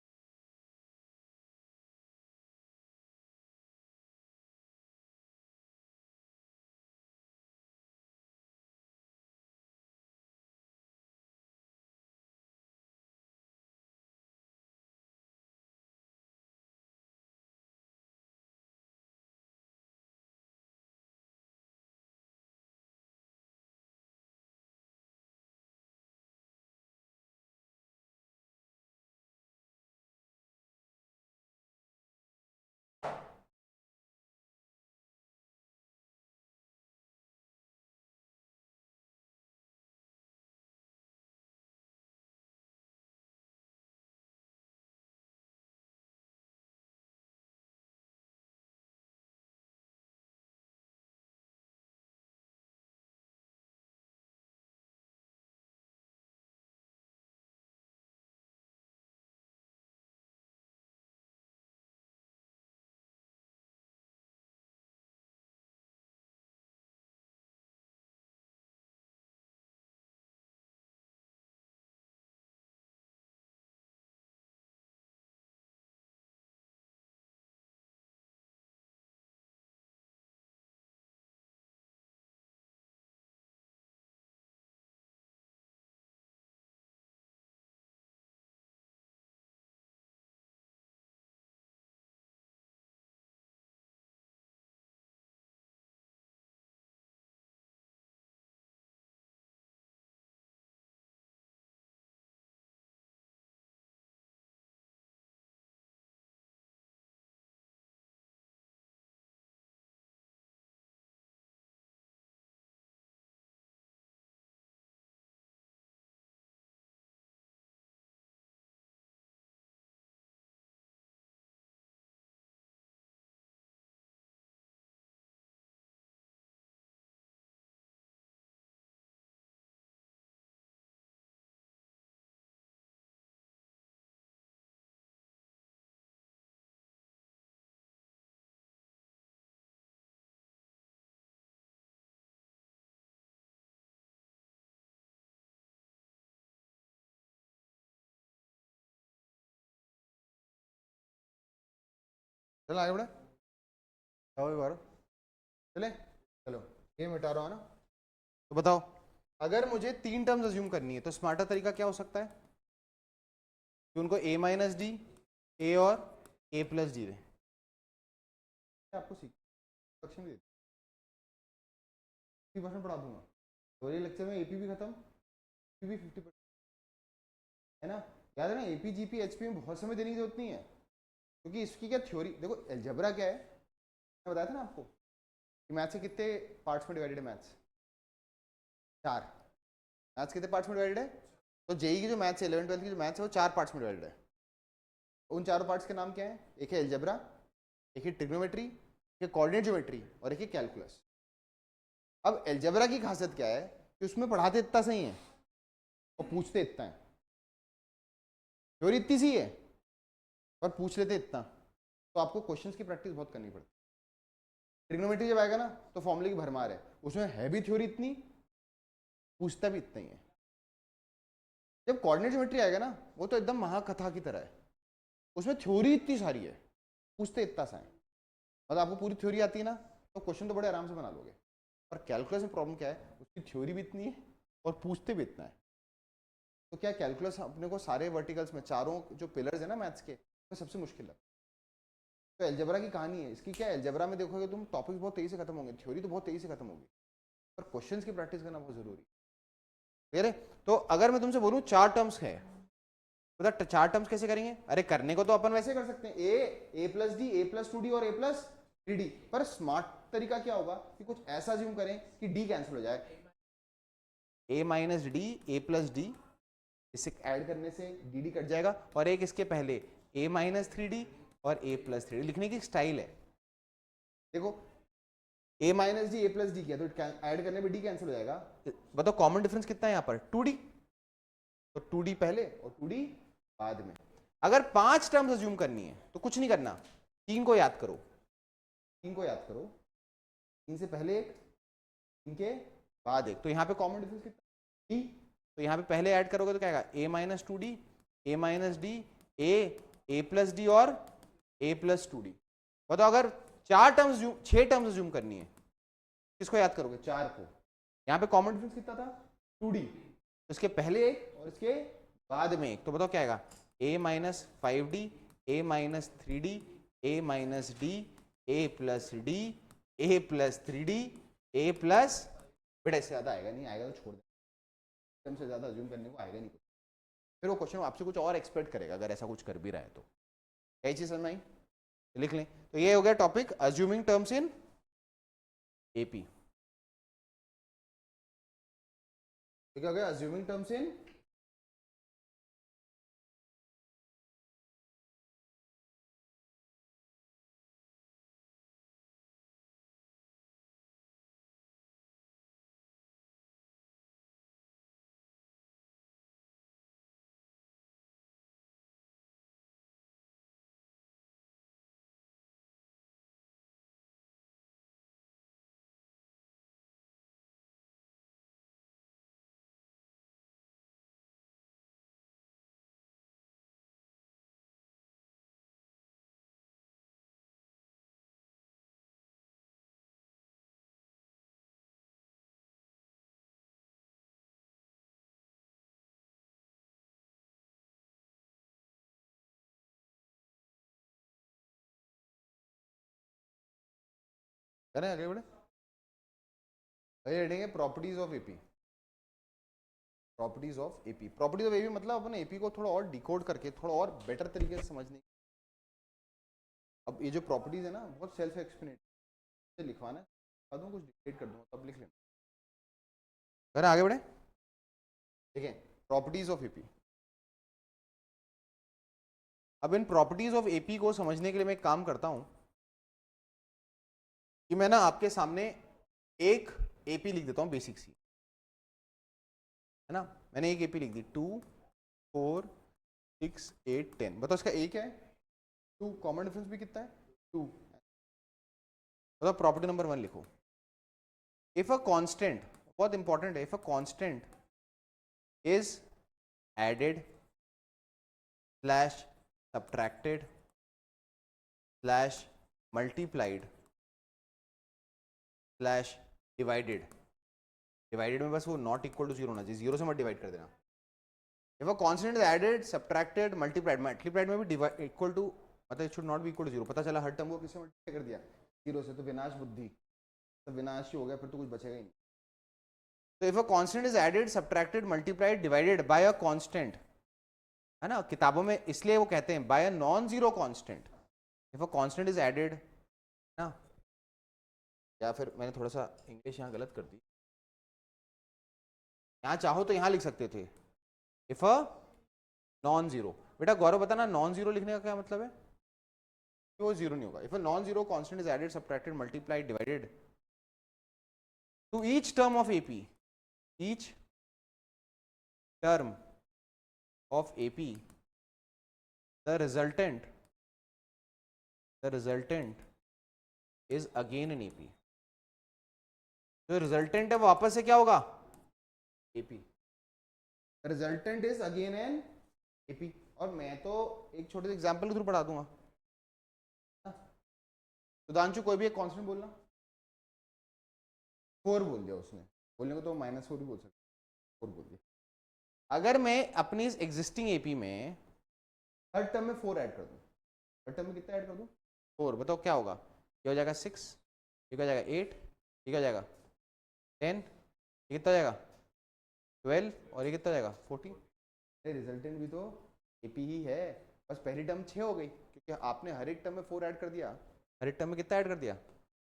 चलो आगे बढ़े, चले चलो, ये मिटा रहा हूँ ना। तो बताओ, अगर मुझे 3 टर्म्स अज्यूम करनी है तो स्मार्टर तरीका क्या हो सकता है कि उनको a माइनस डी, ए और a प्लस डी दे। आपको सीक्वेंस भी 50% पढ़ा दूंगा, तो ये लेक्चर में एपी भी खत्म, भी 50% है ना। याद है ना, एपी जीपी एचपी में बहुत समय देने की जरूरत नहीं है, क्योंकि इसकी क्या थ्योरी देखो, अलजेब्रा क्या है, मैं बताया था ना आपको कि मैथ्स के कितने पार्ट्स में डिवाइडेड है, मैथ्स 4। मैथ्स कितने पार्ट्स में डिवाइडेड है, तो जेई की जो मैथ्स है 11 12 की जो मैथ्स है वो 4 पार्ट्स में डिवाइडेड है। उन चारों पार्ट्स के नाम क्या है, एक है अलजेब्रा, एक है ट्रिग्नोमेट्री, एक है कोऑर्डिनेट ज्योमेट्री और एक है कैलकुलस। अब अलजेब्रा की खासियत क्या है कि उसमें पढ़ाते इतना सही है और पूछते इतना है, थ्योरी इतनी सी है और पूछ लेते इतना, तो आपको क्वेश्चंस की प्रैक्टिस बहुत करनी पड़ती है। ट्रिग्नोमेट्री जब आएगा ना तो फॉर्मूले की भरमार है, उसमें है भी थ्योरी इतनी, पूछता भी इतना ही है। जब कोऑर्डिनेट ज्योमेट्री आएगा ना वो तो एकदम महाकथा की तरह है, उसमें थ्योरी इतनी सारी है, पूछते इतना सा है। मतलब आपको पूरी थ्योरी आती है ना तो क्वेश्चन तो बड़े आराम से बना लोगे। और कैलकुलस में प्रॉब्लम क्या है, उसकी थ्योरी भी इतनी है और पूछते भी इतना है। तो क्या कैलकुलस अपने को सारे वर्टिकल्स में, चारों जो पिलर्स है ना मैथ्स के, तो सबसे मुश्किल लगता है। तो अलजेब्रा की कहानी है इसकी, क्या है अलजेब्रा में देखोगे तुम टॉपिक्स बहुत तेजी से खत्म होंगे, थ्योरी तो बहुत तेजी से खत्म होगी, पर क्वेश्चंस की प्रैक्टिस करना बहुत जरूरी है। तो अगर मैं तुमसे बोलूं 4 टर्म्स है, बता 4 टर्म्स कैसे करेंगे। अरे करने को तो अपन वैसे कर सकते हैं, ए प्लस डी, ए प्लस 2डी और ए प्लस 3डी, पर स्मार्ट तरीका क्या होगा कि कुछ ऐसा ज्यूम करें कि डी कैंसिल हो जाए, ए माइनस डी, ए प्लस डी, इसे ऐड करने से डी डी कट जाएगा, और एक इसके पहले ए माइनस 3डी और ए प्लस 3डी। लिखने की स्टाइल है, देखो ए माइनस डी, ए प्लस डी किया तो ऐड करने में डी कैंसिल हो जाएगा। बताओ कॉमन डिफरेंस कितना है यहाँ पर, 2d, तो 2d पहले और 2d बाद में। अगर 5 टर्म्स अज्यूम करनी है तो कुछ नहीं करना, 3 को याद करो, 3 को याद करो, 3 से पहले एक, 3 के बाद एक, तो यहाँ पे कॉमन डिफरेंस कितना, d, तो यहाँ पे पहले ऐड करोगे तो क्या आएगा, a minus 2d, a minus D, a plus D और a प्लस 2d। बताओ अगर 6 टर्म्स अज्यूम करनी है, किसको याद करोगे, 4 को। यहाँ पे कॉमन डिफरेंस कितना था, 2d, तो इसके पहले एक और इसके बाद में एक, तो बताओ क्या आएगा, a minus 5d, a minus 3d, a minus D, a plus d, a plus 3d, a plus, बेटा इससे ज्यादा आएगा नहीं, आएगा तो छोड़ दे, से ज्यादा अज्यूम करने को आएगा नहीं, फिर वो क्वेश्चन आपसे कुछ और एक्सपेक्ट करेगा अगर ऐसा कुछ कर भी रहा है तो। कई चीज समझ में आई, लिख लें। तो ये हो गया topic assuming terms in AP, ठीक है, अज्यूमिंग टर्म्स इन करें आगे बढ़े, पढ़ेंगे properties of AP. Properties of AP, properties of AP मतलब अपन एपी को थोड़ा और डिकोड करके थोड़ा और बेटर तरीके से समझने। अब ये जो प्रॉपर्टीज है ना बहुत सेल्फ एक्सप्लेनेटरी, लिखवाना है कुछ डिक्टेट कर दूंगा तब लिख लेना। करें आगे बढ़े, देखें प्रॉपर्टीज ऑफ एपी। अब इन प्रॉपर्टीज ऑफ एपी को समझने के लिए मैं एक काम करता हूं कि मैं ना आपके सामने एक एपी लिख देता हूं, बेसिक सी, है ना। मैंने एक एपी लिख दी, 2 4 6 8 10। बताओ इसका एक है 2, कॉमन डिफरेंस भी कितना है 2। बताओ प्रॉपर्टी नंबर 1 लिखो, इफ अ कांस्टेंट, बहुत इंपॉर्टेंट है, if a constant is added slash subtracted slash multiplied slash divided, divided में बस वो नॉट इक्वल टू जीरो होना चाहिए, जीरो से मत डिवाइड कर देना। If a constant is added subtracted multiplied, multiplied में भी इक्वल टू, मतलब it should not be equal to zero. पता चला हर टर्म को किससे मल्टीप्लाई कर दिया, जीरो से, तो विनाश बुद्धि, तो विनाश ही हो गया, फिर तो कुछ बचेगा ही नहीं। तो if a constant is added subtracted multiplied divided by a constant, है ना, किताबों में इसलिए वो कहते हैं by a non zero constant. If a constant is added ना, या फिर मैंने थोड़ा सा इंग्लिश यहाँ गलत कर दी, यहाँ चाहो तो यहाँ लिख सकते थे इफ अ नॉन जीरो। बेटा गौरव बताना नॉन जीरो लिखने का क्या मतलब है, क्यों जीरो नहीं होगा। If a non zero constant is added subtracted multiplied divided to each term of AP, each term of AP, the resultant is again an AP। जो रिजल्टेंट है वो वापस से क्या होगा, AP। Resultant is again an AP। और मैं तो एक छोटे से एग्जांपल के थ्रू पढ़ा दूंगा। सुधांशु कोई भी एक कांस्टेंट बोलना, 4 बोल दिया उसने, बोलने को तो -4 भी बोल सकते, 4 बोल दिया। अगर मैं अपनी एग्जिस्टिंग एपी में हर टर्म में 4 ऐड कर दूं, हर टर्म में कितना ऐड कर दूं, 4, बताओ क्या होगा। ये हो जाएगा 6, ये हो जाएगा 8, ये हो जाएगा 10, ये कितना हो जाएगा 12, और ये कितना हो जाएगा 14। रिजल्टेंट भी तो एपी ही है, बस पहली टर्म 6 हो गई क्योंकि आपने हर एक टर्म में 4 ऐड कर दिया, हर एक टर्म में कितना ऐड कर दिया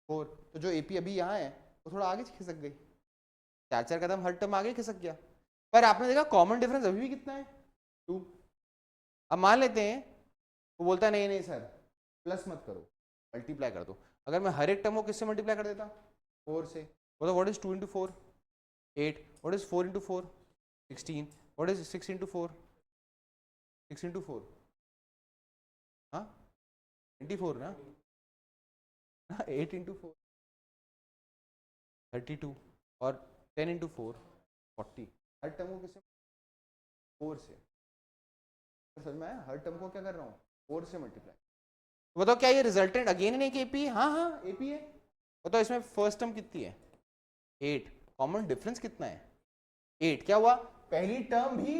4। तो जो एपी अभी यहाँ है वो थोड़ा आगे खिसक गई, 4 कदम हर टर्म आगे खिसक गया। पर आपने देखा कॉमन डिफरेंस अभी भी कितना है, 2। अब मान लेते हैं वो बोलता है नहीं नहीं सर प्लस मत करो, मल्टीप्लाई कर दो। अगर मैं हर एक टर्म को किससे मल्टीप्लाई कर देता, 4 से, बोलो what is 2 into 4, 8, what is 4 into 4, 16, what is 6 into 4, 6 into 4, हाँ 24 ना, 8 इंटू 4 32, और 10 इंटू 4 40। हर टर्म को किससे, 4 से। समझ में आया, हर टर्म को क्या कर रहा हूँ 4 से मल्टीप्लाई। बताओ क्या ये रिजल्टेंट अगेन है कि एपी, हाँ हाँ एपी है। बताओ इसमें फर्स्ट टर्म कितनी है 8, कॉमन डिफरेंस कितना है 8, क्या हुआ पहली टर्म भी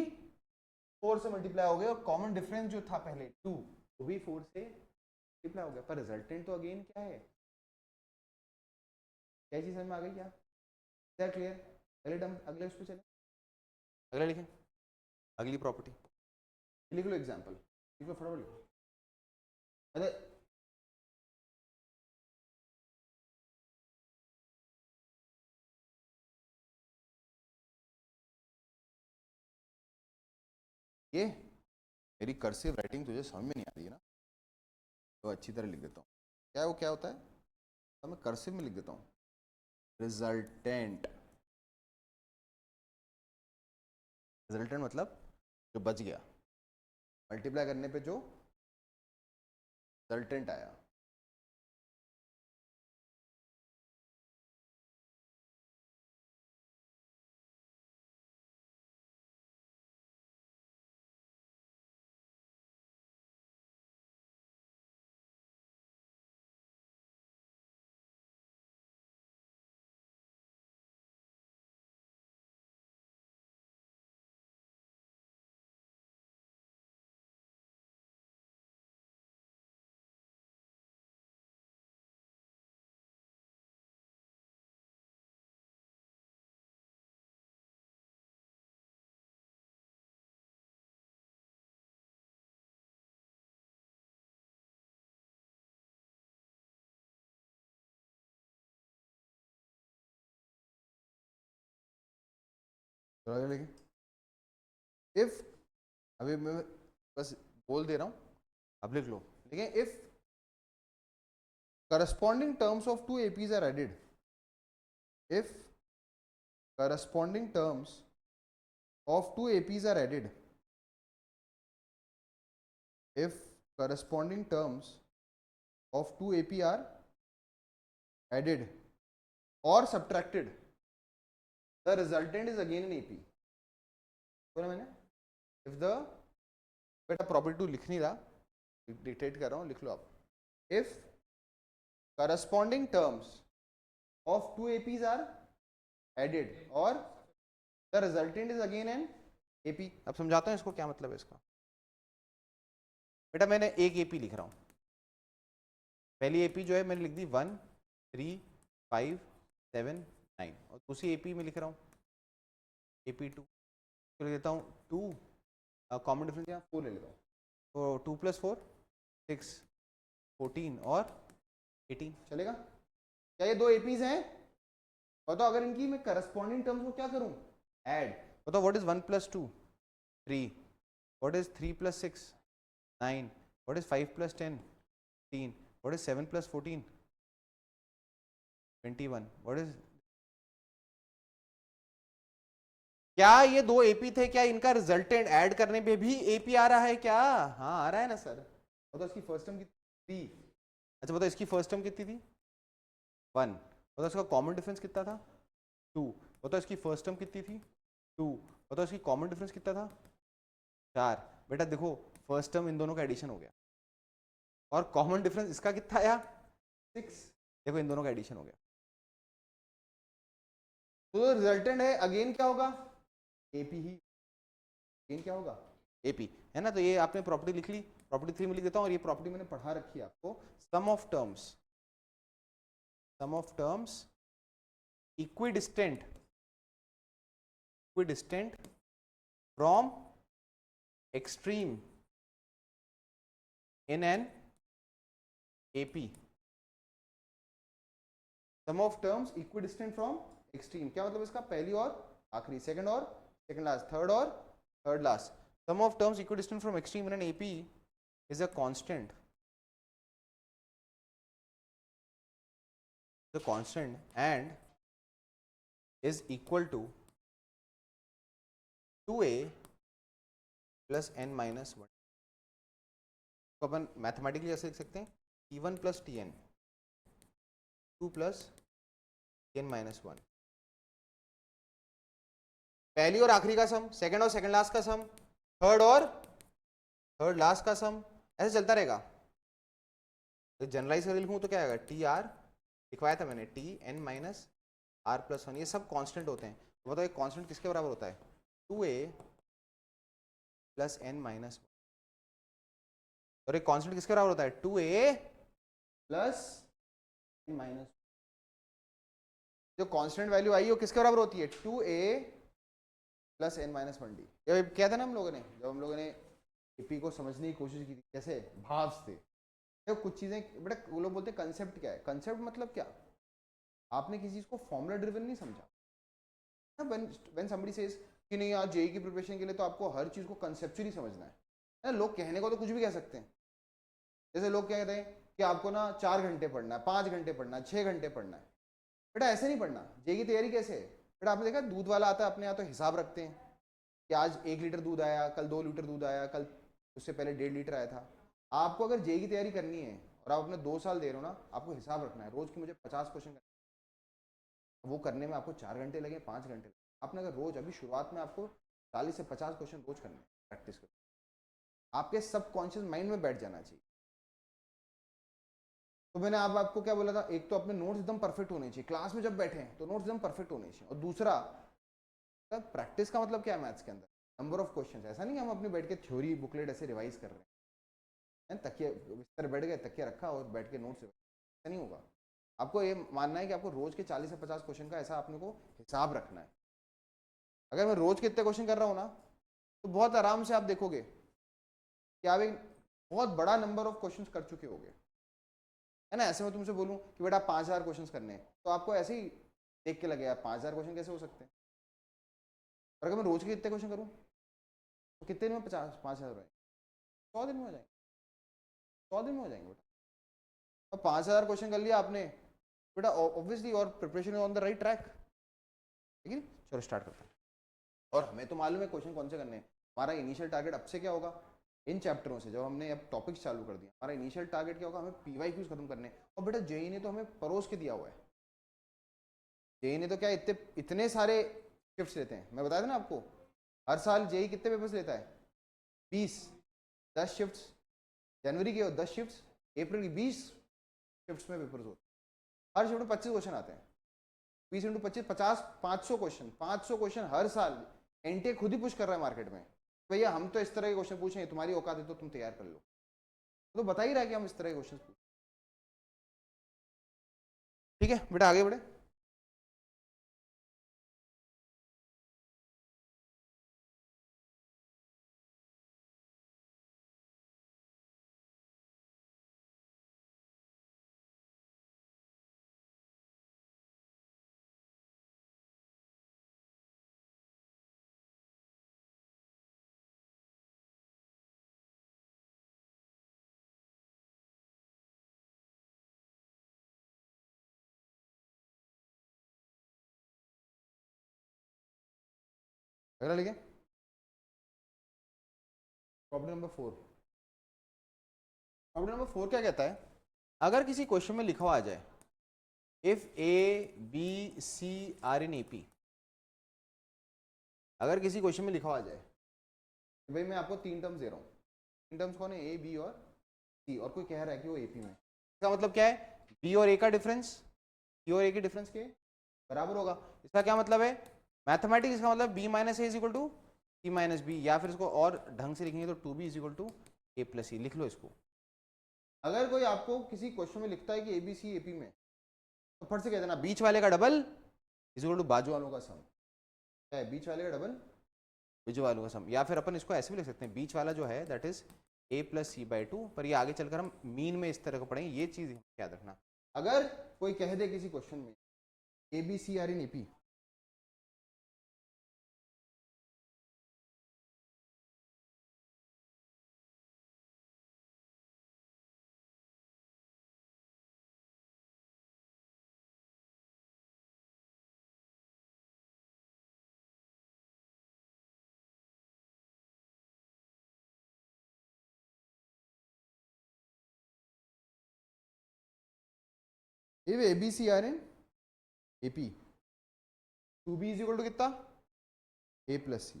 4 से मल्टीप्लाई हो गया, और कॉमन डिफरेंस जो था पहले 2 वो भी 4 से मल्टीप्लाई हो गया, पर रिजल्टेंट तो अगेन क्या है, क्या चीज समझ में आ गई क्या क्लियर। अगले टर्म, अगले उस पर चले, अगले लिखें, अगली प्रॉपर्टी लिख लो, एग्जाम्पल लिख लो, फटाफट लिखो। अरे ये मेरी कर्सिव राइटिंग तुझे समझ में नहीं आ रही है ना, तो अच्छी तरह लिख देता हूँ। क्या है वो, क्या होता है, तो मैं कर्सिव में लिख देता हूँ, रिजल्टेंट। रिजल्टेंट मतलब जो बच गया, मल्टीप्लाई करने पे जो रिजल्टेंट आया। तो आगे लिखें, इफ, अभी मैं बस बोल दे रहा हूँ, अब लिख लो। लिखें, if corresponding terms of two APs are added, if corresponding terms of two APs are added, if corresponding terms of two AP are added or subtracted, the resultant is again an AP। बोला मैंने, if the, बेटा property 2 लिख नहीं रहा, dictate कर रहा हूँ, लिख लो आप। if corresponding terms of two APs are added और the resultant is again an AP. अब समझाता हूं इसको क्या मतलब है इसका। बेटा मैंने एक एपी लिख रहा हूं, पहली एपी जो है मैंने लिख दी 1 3 5 7 9 और दूसरी एपी में लिख रहा हूं एपी 2, तो लिख देता हूं 2, कॉमन डिफरेंस यहाँ 4 ले लेता हूँ, तो 2 + 4 6 14 और 18 चलेगा। क्या ये दो एपीज हैं? बताओ अगर इनकी मैं करस्पॉन्डिंग टर्म्स को क्या करूं, ऐड। बताओ what is 1 + 2 3, what is 3 + 6 9, what is 5 + 10 15, what is 7 + 14 21, what is. क्या ये दो एपी थे? क्या इनका रिजल्टेंट ऐड करने पे भी एपी आ रहा है क्या? हाँ आ रहा है ना सर। बताओ इसकी फर्स्ट टर्म कितनी थी? अच्छा बताओ इसकी फर्स्ट टर्म कितनी थी 1, बताओ इसका कॉमन डिफरेंस कितना था 2, बताओ इसकी फर्स्ट टर्म कितनी थी 2, बताओ इसकी कॉमन डिफरेंस कितना था 4। बेटा देखो फर्स्ट टर्म इन दोनों का एडिशन हो गया और कॉमन डिफरेंस इसका कितना आया 6, देखो इन दोनों का एडिशन हो गया, तो रिजल्टेंट है अगेन क्या होगा एपी ही, अगेन क्या होगा एपी, है ना। तो ये आपने प्रॉपर्टी लिख ली, प्रॉपर्टी 3 में लिख देता हूँ और ये प्रॉपर्टी मैंने पढ़ा रखी है आपको, sum of terms equidistant from extreme in an AP. Sum of terms equidistant from extreme, क्या मतलब इसका, पहली और आखिरी, सेकंड और सेकंड लास्ट, थर्ड और third last. Sum of terms equidistant from extreme in an AP is a constant, and is equal to 2a plus n minus 1। तो अपन mathematically ऐसे लिख सकते हैं t1 plus tn 2 plus tn minus 1, पहली और आखिरी का सम, सेकंड और सेकंड लास्ट का सम, थर्ड और थर्ड लास्ट का सम, ऐसे चलता रहेगा। तो जनरलाइज करके लिखूं तो क्या आएगा टी आर, लिखवाया था मैंने T N minus R plus 1, ये सब कांस्टेंट होते हैं। तो बताओ ये कांस्टेंट किसके बराबर होता है 2a प्लस n माइनस 1, और एक कांस्टेंट किसके बराबर होता है 2a प्लस n माइनस 1। जो कांस्टेंट वैल्यू आई वो किसके बराबर होती है 2a plus n minus 1d। ये क्या था ना हम लोगों ने, जब हम लोगों ने एपी को समझने की कोशिश की थी कैसे भाव से, तो कुछ चीजें बेटा वो लोग बोलते हैं कंसेप्ट क्या है, कंसेप्ट मतलब क्या, आपने किसी चीज को फॉर्मूला ड्रिवन नहीं समझा। व्हेन समबडी सेज कि नहीं आज जेई की प्रिपरेशन के लिए तो आपको हर चीज को कंसेप्चुअली समझना है। लोग कहने को तो कुछ भी कह सकते हैं, जैसे लोग क्या कहते हैं कि आपको ना 4 घंटे पढ़ना है, 5 घंटे पढ़ना है, 6 घंटे पढ़ना है। बेटा ऐसे नहीं पढ़ना। जेई की तैयारी कैसे है बेटा, आपने देखा दूध वाला आता है अपने यहाँ तो हिसाब रखते हैं कि आज 1 लीटर दूध आया, कल 2 लीटर दूध आया, कल उससे पहले 1.5 लीटर आया था। आपको अगर जेई की तैयारी करनी है और आप अपने 2 साल दे रहे हो ना, आपको हिसाब रखना है रोज की मुझे 50 क्वेश्चन करना, वो करने में आपको 4 घंटे लगे 5 घंटे लगे। आपने अगर रोज अभी शुरुआत में आपको 40 से 50 क्वेश्चन रोज करने, प्रैक्टिस करो, आपके सबकॉन्शियस माइंड में बैठ जाना चाहिए। तो मैंने आपको क्या बोला था, एक तो अपने नोट्स एकदम परफेक्ट होने चाहिए, क्लास में जब बैठे हैं तो नोट्स एकदम परफेक्ट होने चाहिए, और दूसरा प्रैक्टिस का मतलब क्या है मैथ्स के अंदर, नंबर ऑफ क्वेश्चन। ऐसा नहीं हम अपने बैठ के थ्योरी बुकलेट ऐसे रिवाइज कर रहे हैं, तकिए बिस्तर बैठ गए, तकिया रखा और बैठ के नोट्स, ऐसा नहीं होगा। आपको ये मानना है कि आपको रोज के 40 से 50 क्वेश्चन का ऐसा अपने को हिसाब रखना है। अगर मैं रोज के इतने क्वेश्चन कर रहा हूँ ना, तो बहुत आराम से आप देखोगे कि आप एक बहुत बड़ा नंबर ऑफ क्वेश्चन कर चुके होगे, है ना। ऐसे मैं तुमसे बोलूं कि बेटा 5000 क्वेश्चन करने हैं, तो आपको ऐसे ही देख के लगे यार 5000 क्वेश्चन कैसे हो सकते हैं। और अगर मैं रोज के इतने क्वेश्चन करूं तो कितने दिन में 5000 हो 100 दिन में हो जाएंगे, 100 दिन में हो जाएंगे बेटा। अब 5000 क्वेश्चन कर लिया आपने बेटा ऑब्वियसली, और preparation on the right track, ठीक है। चलो स्टार्ट करते हैं। और हमें तो मालूम है क्वेश्चन कौन से करने हैं। हमारा इनिशियल टारगेट अब से क्या होगा, इन चैप्टरों से जब हमने अब टॉपिक्स चालू कर दिया, हमारा इनिशियल टारगेट क्या होगा, हमें पीवाईक्यूज खत्म करने। और बेटा जेई ने तो हमें परोस के दिया हुआ है, जेई ने तो क्या इतने सारे शिफ्ट्स लेते हैं। मैं बताया था ना आपको, हर साल जेई कितने पेपर्स लेता है 20, 10 शिफ्ट्स, जनवरी के 10 शिफ्ट्स, अप्रैल की 20 शिफ्ट्स में पेपर्स होते हैं। हर शिफ्ट में 25 क्वेश्चन आते हैं, 20 इंटू 25 50, 500 क्वेश्चन हर साल एनटीए खुद ही पुश कर रहा है मार्केट में। भैया हम तो इस तरह के क्वेश्चन पूछें, तुम्हारी औकात है तो तुम तैयार कर लो, तो बता ही रहा है कि हम इस तरह के क्वेश्चन पूछें। ठीक है बेटा, आगे बढ़े। अगला लिखे, प्रॉब्लम नंबर 4। प्रॉब्लम नंबर 4 क्या कहता है, अगर किसी क्वेश्चन में लिखा हुआ आ जाए if A B C are in AP, अगर किसी क्वेश्चन में लिखा हुआ आ जाए भाई मैं आपको 3 टर्म्स दे रहा हूँ, 3 टर्म्स कौन है, ए बी और सी, और कोई कह रहा है कि वो एपी में, इसका मतलब क्या है, बी और ए का डिफरेंस, सी और ए की डिफरेंस के बराबर होगा। इसका क्या मतलब है, मैथमेटिक्स, इसका मतलब b minus a is equal to c minus b, या फिर इसको और ढंग से लिखेंगे तो 2b is equal to a plus c, लिख लो इसको। अगर कोई आपको किसी क्वेश्चन में लिखता है कि ए बी सी एपी में, तो फट से कह देना बीच वाले का डबल इज इक्वल टू बाजू वालों का सम, क्या है, बीच वाले का डबल बाजू वालों का सम, या फिर अपन इसको ऐसे भी लिख सकते हैं, बीच वाला जो है that is a plus C by 2, पर ये आगे चलकर हम मीन में इस तरह का पढ़ेंगे, ये चीज याद रखना। अगर कोई कह दे किसी क्वेश्चन में A B C are in AP, if ABC are in AP, 2b is equal to कितना, a प्लस सी।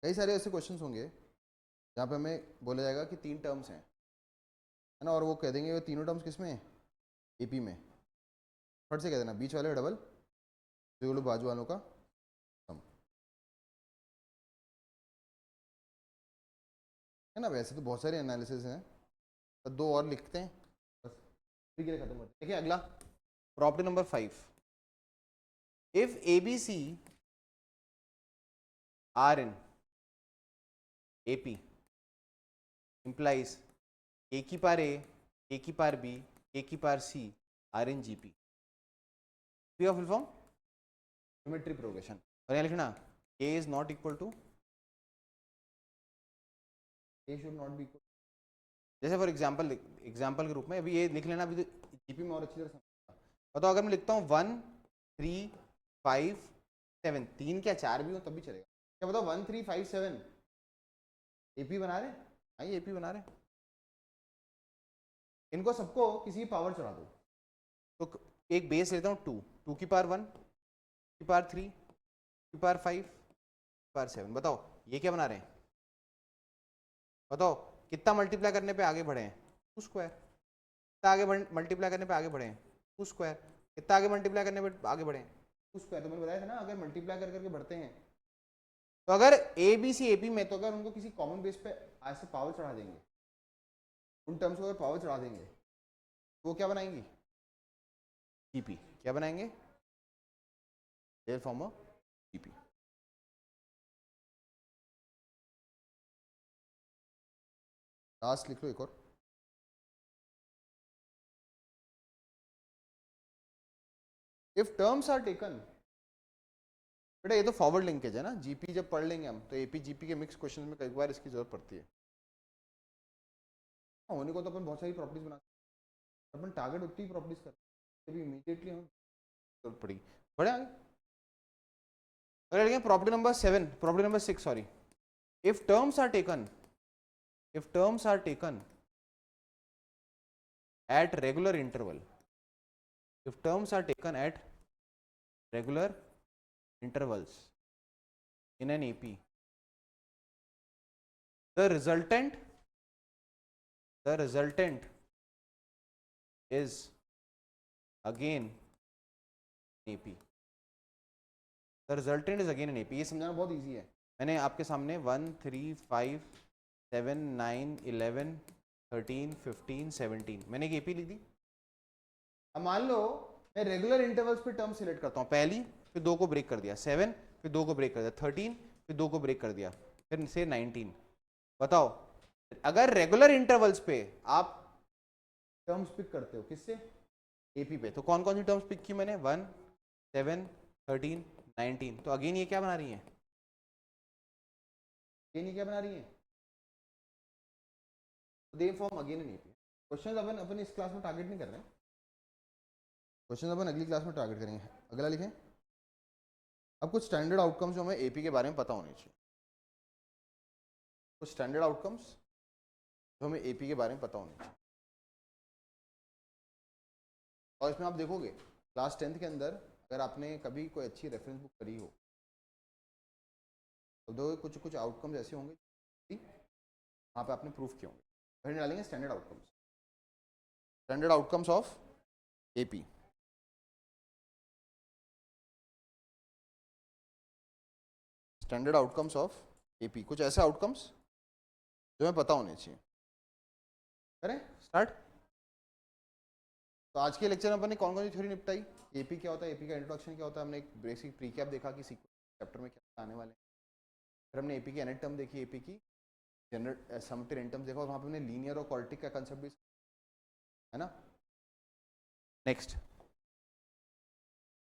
कई सारे ऐसे क्वेश्चंस होंगे जहाँ पे हमें बोला जाएगा कि 3 टर्म्स हैं, है ना, और वो कह देंगे वो तीनों टर्म्स किस में, एपी में, फट से कह देना बीच वाले का डबल इक्वल टू बाजू वालों का सम, है ना। वैसे तो बहुत सारे एनालिसिस हैं, पर 2 और लिखते हैं बस, ठीक है, खत्म करते हैं। देखिए अगला property number 5, if A B C are in AP implies a की पार ए की पार बी, ए की पार c are in GP, full form geometry progression, और यहाँ लिखना a is not equal to, a should not be equal, जैसे फॉर एग्जाम्पल के रूप में अभी ये लिख लेना, अभी तो जीपी में और अच्छी तरह समझ बताओ। अगर मैं लिखता हूँ 1 3 5 7, 3 क्या 4 भी हो तब भी चलेगा, क्या बताओ 1 3 5 7 एपी बना रहे, हाँ ये एपी बना रहे, इनको सबको किसी की पावर चढ़ा दो, तो एक बेस लेता हूँ 2, 2 की पावर 1, 2 की पावर 3, 2 की पावर 5, 2 की पावर 7, बताओ ये क्या बना रहे हैं, बताओ कितना मल्टीप्लाई करने पे आगे बढ़े हैं, 2 स्क्वायर, कितना आगे मल्टीप्लाई करने पे आगे बढ़े हैं 2 स्क्वायर, कितना आगे मल्टीप्लाई करने पे आगे बढ़े हैं 2 स्क्वायर, तो मैंने बताया था ना अगर मल्टीप्लाई कर करके बढ़ते हैं, तो अगर ए बी सी एपी में, तो अगर उनको किसी कॉमन बेस पे ऐसे पावर चढ़ा देंगे, उन टर्म्स को अगर पावर चढ़ा देंगे, तो वो क्या बनाएंगी, जीपी, क्या बनाएंगे, real form of GP. Last लिख लो एक और, इफ टर्म्स आर टेकन, बेटा ये तो फॉरवर्ड लिंकेज है ना, जीपी जब पढ़ लेंगे हम तो एपी जीपी के मिक्स क्वेश्चन में कई बार इसकी जरूरत पड़ती है, होने को तो अपन बहुत सारी प्रॉपर्टीज बना, अपन टारगेट उतनी ही प्रॉपर्टीज करते हैं इमीडिएटली हम जरूरत पड़ेगी, बढ़े आगे। अगर property number 7, property number 6 sorry, if terms are taken, if terms are taken at regular interval, if terms are taken at regular intervals in an AP, the resultant is again AP, the resultant is again in AP। ये समझाना बहुत easy है। मैंने आपके सामने 1 3 5 7 9 11 13 15 17 मैंने एक AP ली थी। अब मान लो मैं रेगुलर इंटरवल्स पे टर्म सिलेक्ट करता हूँ, पहली फिर 2 को ब्रेक कर दिया, 7 फिर 2 को ब्रेक कर दिया, 13 फिर 2 को ब्रेक कर दिया, फिर से 19। बताओ अगर रेगुलर इंटरवल्स पे आप टर्म्स पिक करते हो किससे? AP पे। तो कौन कौन सी टर्म्स पिक की मैंने? 1 7 13 19। तो अगेन ये क्या बना रही है? ये क्या बना रही है? They form again in AP। Question अपन इस क्लास में टारगेट नहीं कर रहे हैं, क्वेश्चन अपन अगली क्लास में टारगेट करेंगे। अगला लिखें। अब कुछ स्टैंडर्ड आउटकम्स जो हमें AP के बारे में पता होने चाहिए, कुछ स्टैंडर्ड आउटकम्स जो हमें AP के बारे में पता होने चाहिए। और इसमें आप देखोगे क्लास 10th के अंदर अगर आपने कभी कोई अच्छी रेफरेंस बुक करी हो तो दो कुछ कुछ आउटकम्स ऐसे होंगे वहाँ पे आपने प्रूफ किए होंगे। फिर डालेंगे standard outcomes of AP। Standard outcomes of AP, कुछ ऐसे आउटकम्स जो हमें पता होने चाहिए। करें स्टार्ट। तो आज के लेक्चर में अपन ने कौन कौन सी थ्योरी निपटाई? AP क्या होता है, AP का इंट्रोडक्शन क्या होता है, हमने एक बेसिक प्रीकैप देखा कि चैप्टर में क्या आने वाले हैं। फिर हमने AP की एनेट टर्म देखी, AP की जनरल समिटिव एंड टर्म्स देखा, और वहाँ पे हमने लीनियर और क्वाड्रेटिक का कंसेप्ट भी, है ना। Next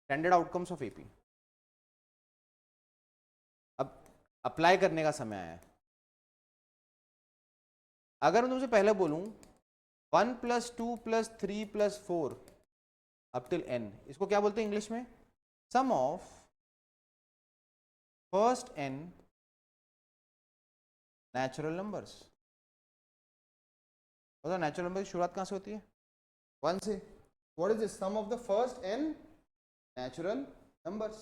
standard outcomes of AP। अब अप्लाई करने का समय आया है। अगर मैं तुमसे पहले बोलूं 1 + 2 + 3 + 4 अप टिल n, इसको क्या बोलते हैं इंग्लिश में? Sum of first n natural numbers. बताओ नेचुरल नंबर की शुरुआत कहां से होती है? 1 से। What is the sum of the first n natural numbers?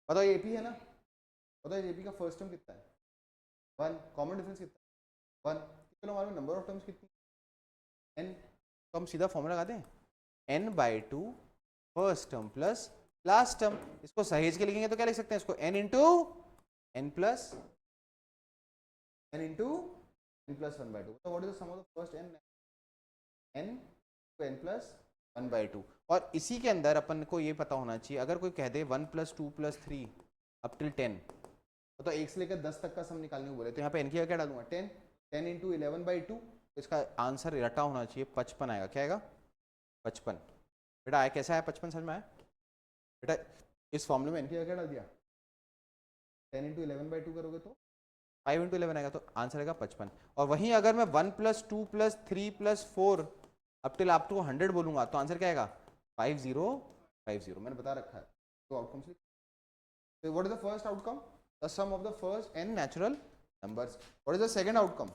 बताओ ये AP है ना, बताओ AP का फर्स्ट टर्म कितना है? 1। कॉमन डिफरेंस कितना है? 1। चलो हमारे नंबर ऑफ टर्म्स कितनी? n। तो हम सीधा फॉर्मूला लगा दें, n/2 first term plus last term. इसको सहेज के लिखेंगे तो क्या लिख सकते हैं? इसको n into n plus n+1/2। तो what is the sum of the first n to n plus 1/2। और इसी के अंदर अपन को ये पता होना चाहिए, अगर कोई कह दे 1 + 2 + 3 अप टिल 10, तो 1 से लेकर 10 तक का सम निकालने को बोले, तो यहाँ पे n की क्या डालूंगा? 10। 10 इंटू 11/2, इसका आंसर रटा होना चाहिए 55 आएगा। क्या आएगा? 55। बेटा आया कैसा आया? 55 समझ में आया? बेटा इस फॉर्मूले में n की क्या डाल दिया? 10 इंटू 11/2 करोगे तो 5 इंटू 11 आएगा, तो आंसर आएगा 55। और वहीं अगर मैं 1 + 2 + 3 + 4 अप टिल अप टू 100 बोलूंगा तो आंसर क्या आएगा? 5050। मैंने बता रखा है तो आउटकम से। So what is the first outcome? The sum of the first n natural numbers. What is the second outcome?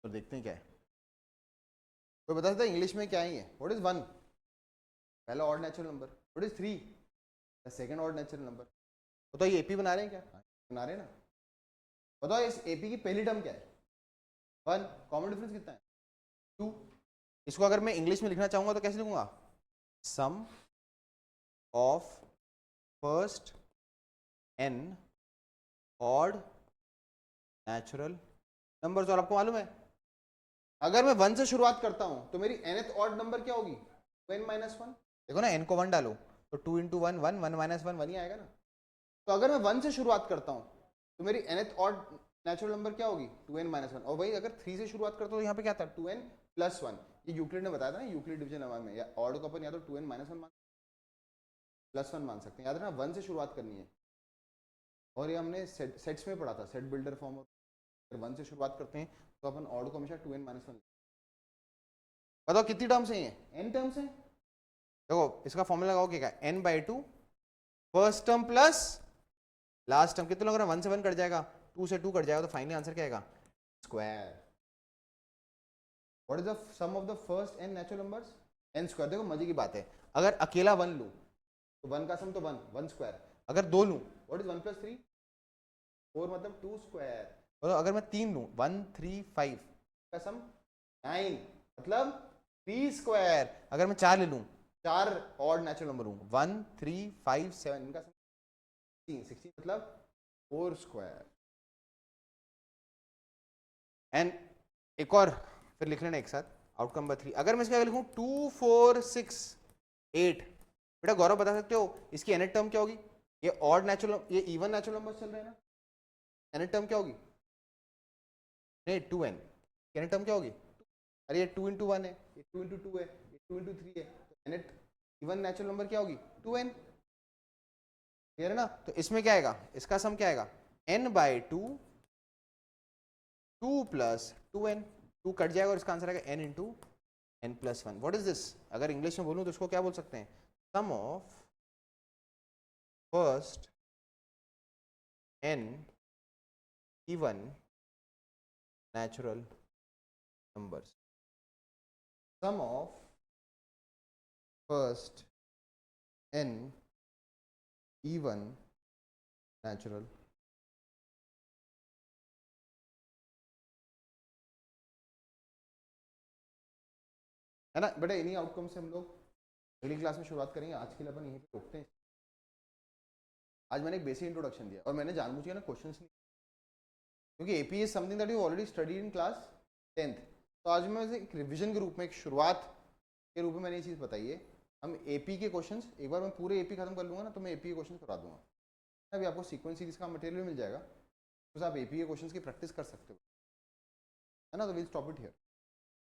तो देखते हैं क्या है। कोई बता सकता है इंग्लिश में क्या है ये? What is 1? पहला odd natural number. What is 3? The second odd natural number. बताओ ये AP बना रहे हैं क्या? बना रहे हैं ना। बताओ इस AP की पहली टर्म क्या है? 1। कॉमन डिफरेंस कितना है? 2। इसको अगर मैं इंग्लिश में लिखना चाहूंगा तो कैसे लिखूंगा? Sum of first n odd natural numbers. और आपको मालूम है अगर मैं 1 से शुरुआत करता हूं तो मेरी nth ऑड नंबर क्या होगी? 2n-1। देखो ना, n को 1 डालो तो 2 इंटू 1 1 1 - 1 1 ही आएगा ना। तो अगर मैं 1 से शुरुआत करता हूं तो मेरी nth ऑड नेचुरल नंबर क्या होगी? 2n-1। और वही अगर 3 से शुरुआत करता हूं तो यहाँ पे क्या था? 2n+1। ये यूक्लिड ने बताया था ना, यूक्लिड डिवीजन नंबर में, या ऑड को अपन या तो 2n-1 मान +1 मान सकते हैं। याद रखना 1 से शुरुआत करनी है। और ये हमने सेट्स में पढ़ा था, सेट बिल्डर फॉर्म। अगर 1 से शुरुआत करते हैं तो अपन ऑड को हमेशा 2n-1। बताओ कितनी टर्म्स हैं? ये n टर्म्स हैं। देखो इसका फॉर्मूला लगाओ क्या? n/2 first term plus last term. कितने लोग 1 से 1 कट जाएगा, 2 से 2 कट जाएगा, तो फाइनली आंसर क्या आएगा? Square. What is the sum of the first n natural numbers? n square. देखो मजे की बात है, अगर अकेला 1 लूं तो 1 का सम तो 1 1 स्क्वायर, अगर 2 लूँ, व्हाट इज 1 + 3? 4 मतलब 2 स्क्वायर। और अगर मैं 3 लूँ, 1 3 5 का सम 9 मतलब 3 स्क्वायर। अगर मैं 4 ले लूँ, 4 ऑड नेचुरल नंबर हूँ, 1 3 5 7, इनका सम 16 मतलब 4 स्क्वायर। एंड एक और फिर लिख लेना एक साथ, आउटकम नंबर 3। अगर मैं इसका लिखूँ 2 4 6 8, बेटा गौरव बता सकते हो इसकी एनथ टर्म क्या होगी? ये ऑड नेचुरल, ये इवन नेचुरल नंबर चल रहे हैं ना, एनथ टर्म क्या होगी? नहीं 2n, एनथ टर्म क्या होगी? अरे ये 2 × 1 है, ये 2 × 2 है, ये 2 × 3 है, तो एनथ इवन नेचुरल नंबर क्या होगी? 2n। क्लियर है ना? तो इसमें क्या आएगा, इसका सम क्या आएगा? n/2 2 + 2n, 2 कट जाएगा और इसका आंसर आएगा n × n+1। What is this? अगर इंग्लिश में बोलूं तो इसको क्या बोल सकते हैं? Sum of first n even natural numbers. Sum of first n even natural, है ना बेटा? इन्हीं आउटकम से हम लोग अगली क्लास में शुरुआत करेंगे। आज के लिए अपन यहीं पे रोकते हैं। आज मैंने एक बेसिक इंट्रोडक्शन दिया और मैंने जानबूझ के ना क्वेश्चंस नहीं, क्योंकि AP is something that you already studied in class 10th। तो आज मैं एक रिवीजन के रूप में, एक शुरुआत के रूप में मैंने ये चीज़ बताई है। हम एपी के क्वेश्चंस, एक बार मैं पूरे एपी खत्म कर लूँगा ना तो मैं एपी के क्वेश्चन करा दूंगा। अभी आपको सीक्वेंस सीरीज का मटेरियल मिल जाएगा, तो आप एपी के क्वेश्चंस की प्रैक्टिस कर सकते हो, है ना? तो विल स्टॉप इट हियर।